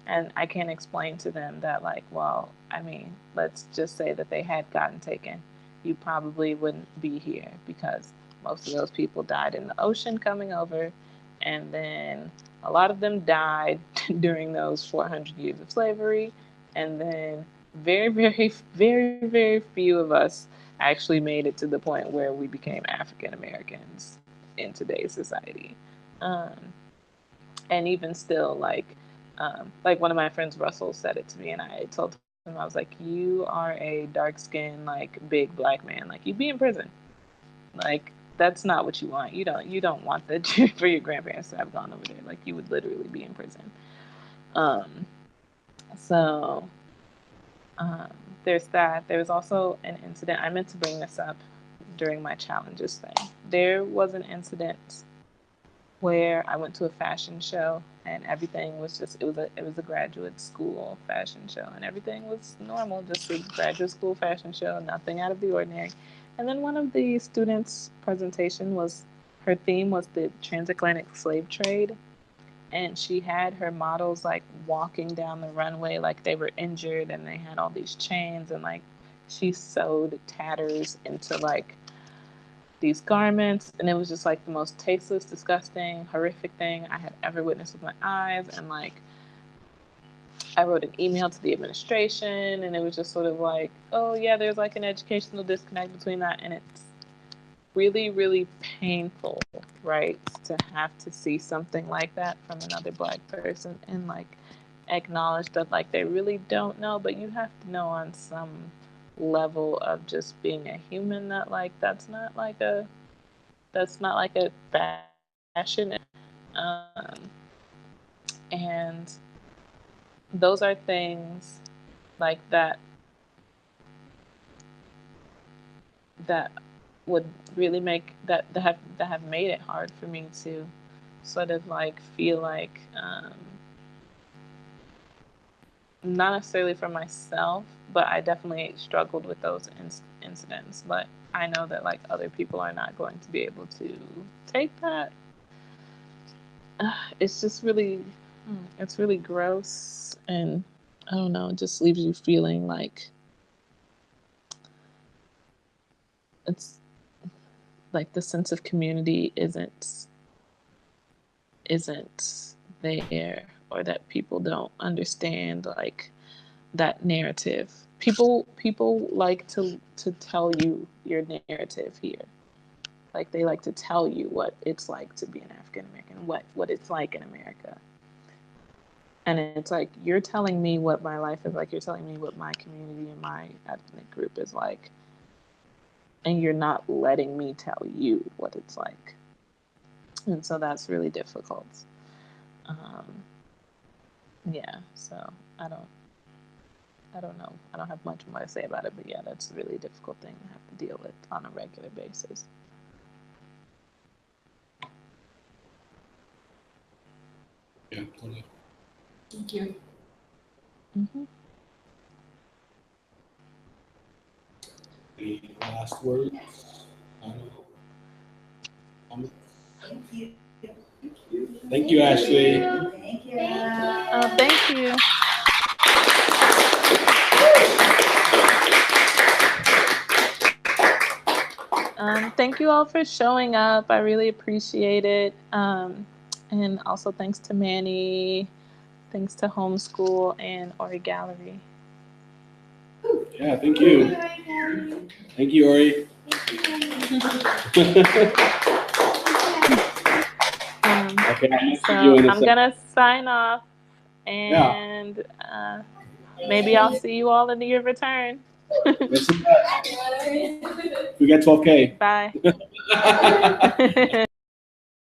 And I can't explain to them that, like, well, I mean, let's just say that they had gotten taken. You probably wouldn't be here because most of those people died in the ocean coming over. And then a lot of them died during those 400 years of slavery. And then very, very, very, very few of us actually made it to the point where we became African Americans in today's society. And even still, like one of my friends, Russell, said it to me, and I told him, I was like, you are a dark-skinned, like, big black man. Like, you'd be in prison. Like, that's not what you want. You don't want that for your grandparents to have gone over there. Like, you would literally be in prison. So there's that. There was also an incident. I meant to bring this up during my challenges thing. There was an incident where I went to a fashion show and everything was just, it was a graduate school fashion show and everything was normal, just a graduate school fashion show, nothing out of the ordinary. And then one of the students' presentation was, her theme was the transatlantic slave trade. And she had her models like walking down the runway like they were injured and they had all these chains, and like she sewed tatters into like these garments, and it was just like the most tasteless, disgusting, horrific thing I had ever witnessed with my eyes. And like I wrote an email to the administration, and it was just sort of like, oh yeah, there's like an educational disconnect between that. And it's really, really painful, right, to have to see something like that from another Black person and like acknowledge that like they really don't know, but you have to know on some level of just being a human that like that's not like a fashion. And those are things like that would really make that have made it hard for me to sort of like feel like not necessarily for myself, but I definitely struggled with those incidents. But I know that like other people are not going to be able to take that. It's just really, it's really gross, and I don't know, it just leaves you feeling like it's like the sense of community isn't there, or that people don't understand like that narrative. People like to tell you your narrative here. Like they like to tell you what it's like to be an African American, what it's like in America. And it's like, you're telling me what my life is like, you're telling me what my community and my ethnic group is like, and you're not letting me tell you what it's like. And so that's really difficult. Yeah, so I don't know. I don't have much more to say about it, but yeah, that's a really difficult thing to have to deal with on a regular basis. Yeah, totally. Thank you. Mm-hmm. Any last words? Thank you, Ashley. Thank you. Thank you. Thank you all for showing up. I really appreciate it. And also thanks to Manny, thanks to Homeschool and Ori Gallery. Yeah, thank you. Thank you, Ori. Okay, so I'm gonna sign off, and maybe I'll see you all in your return. We got 12K. Bye.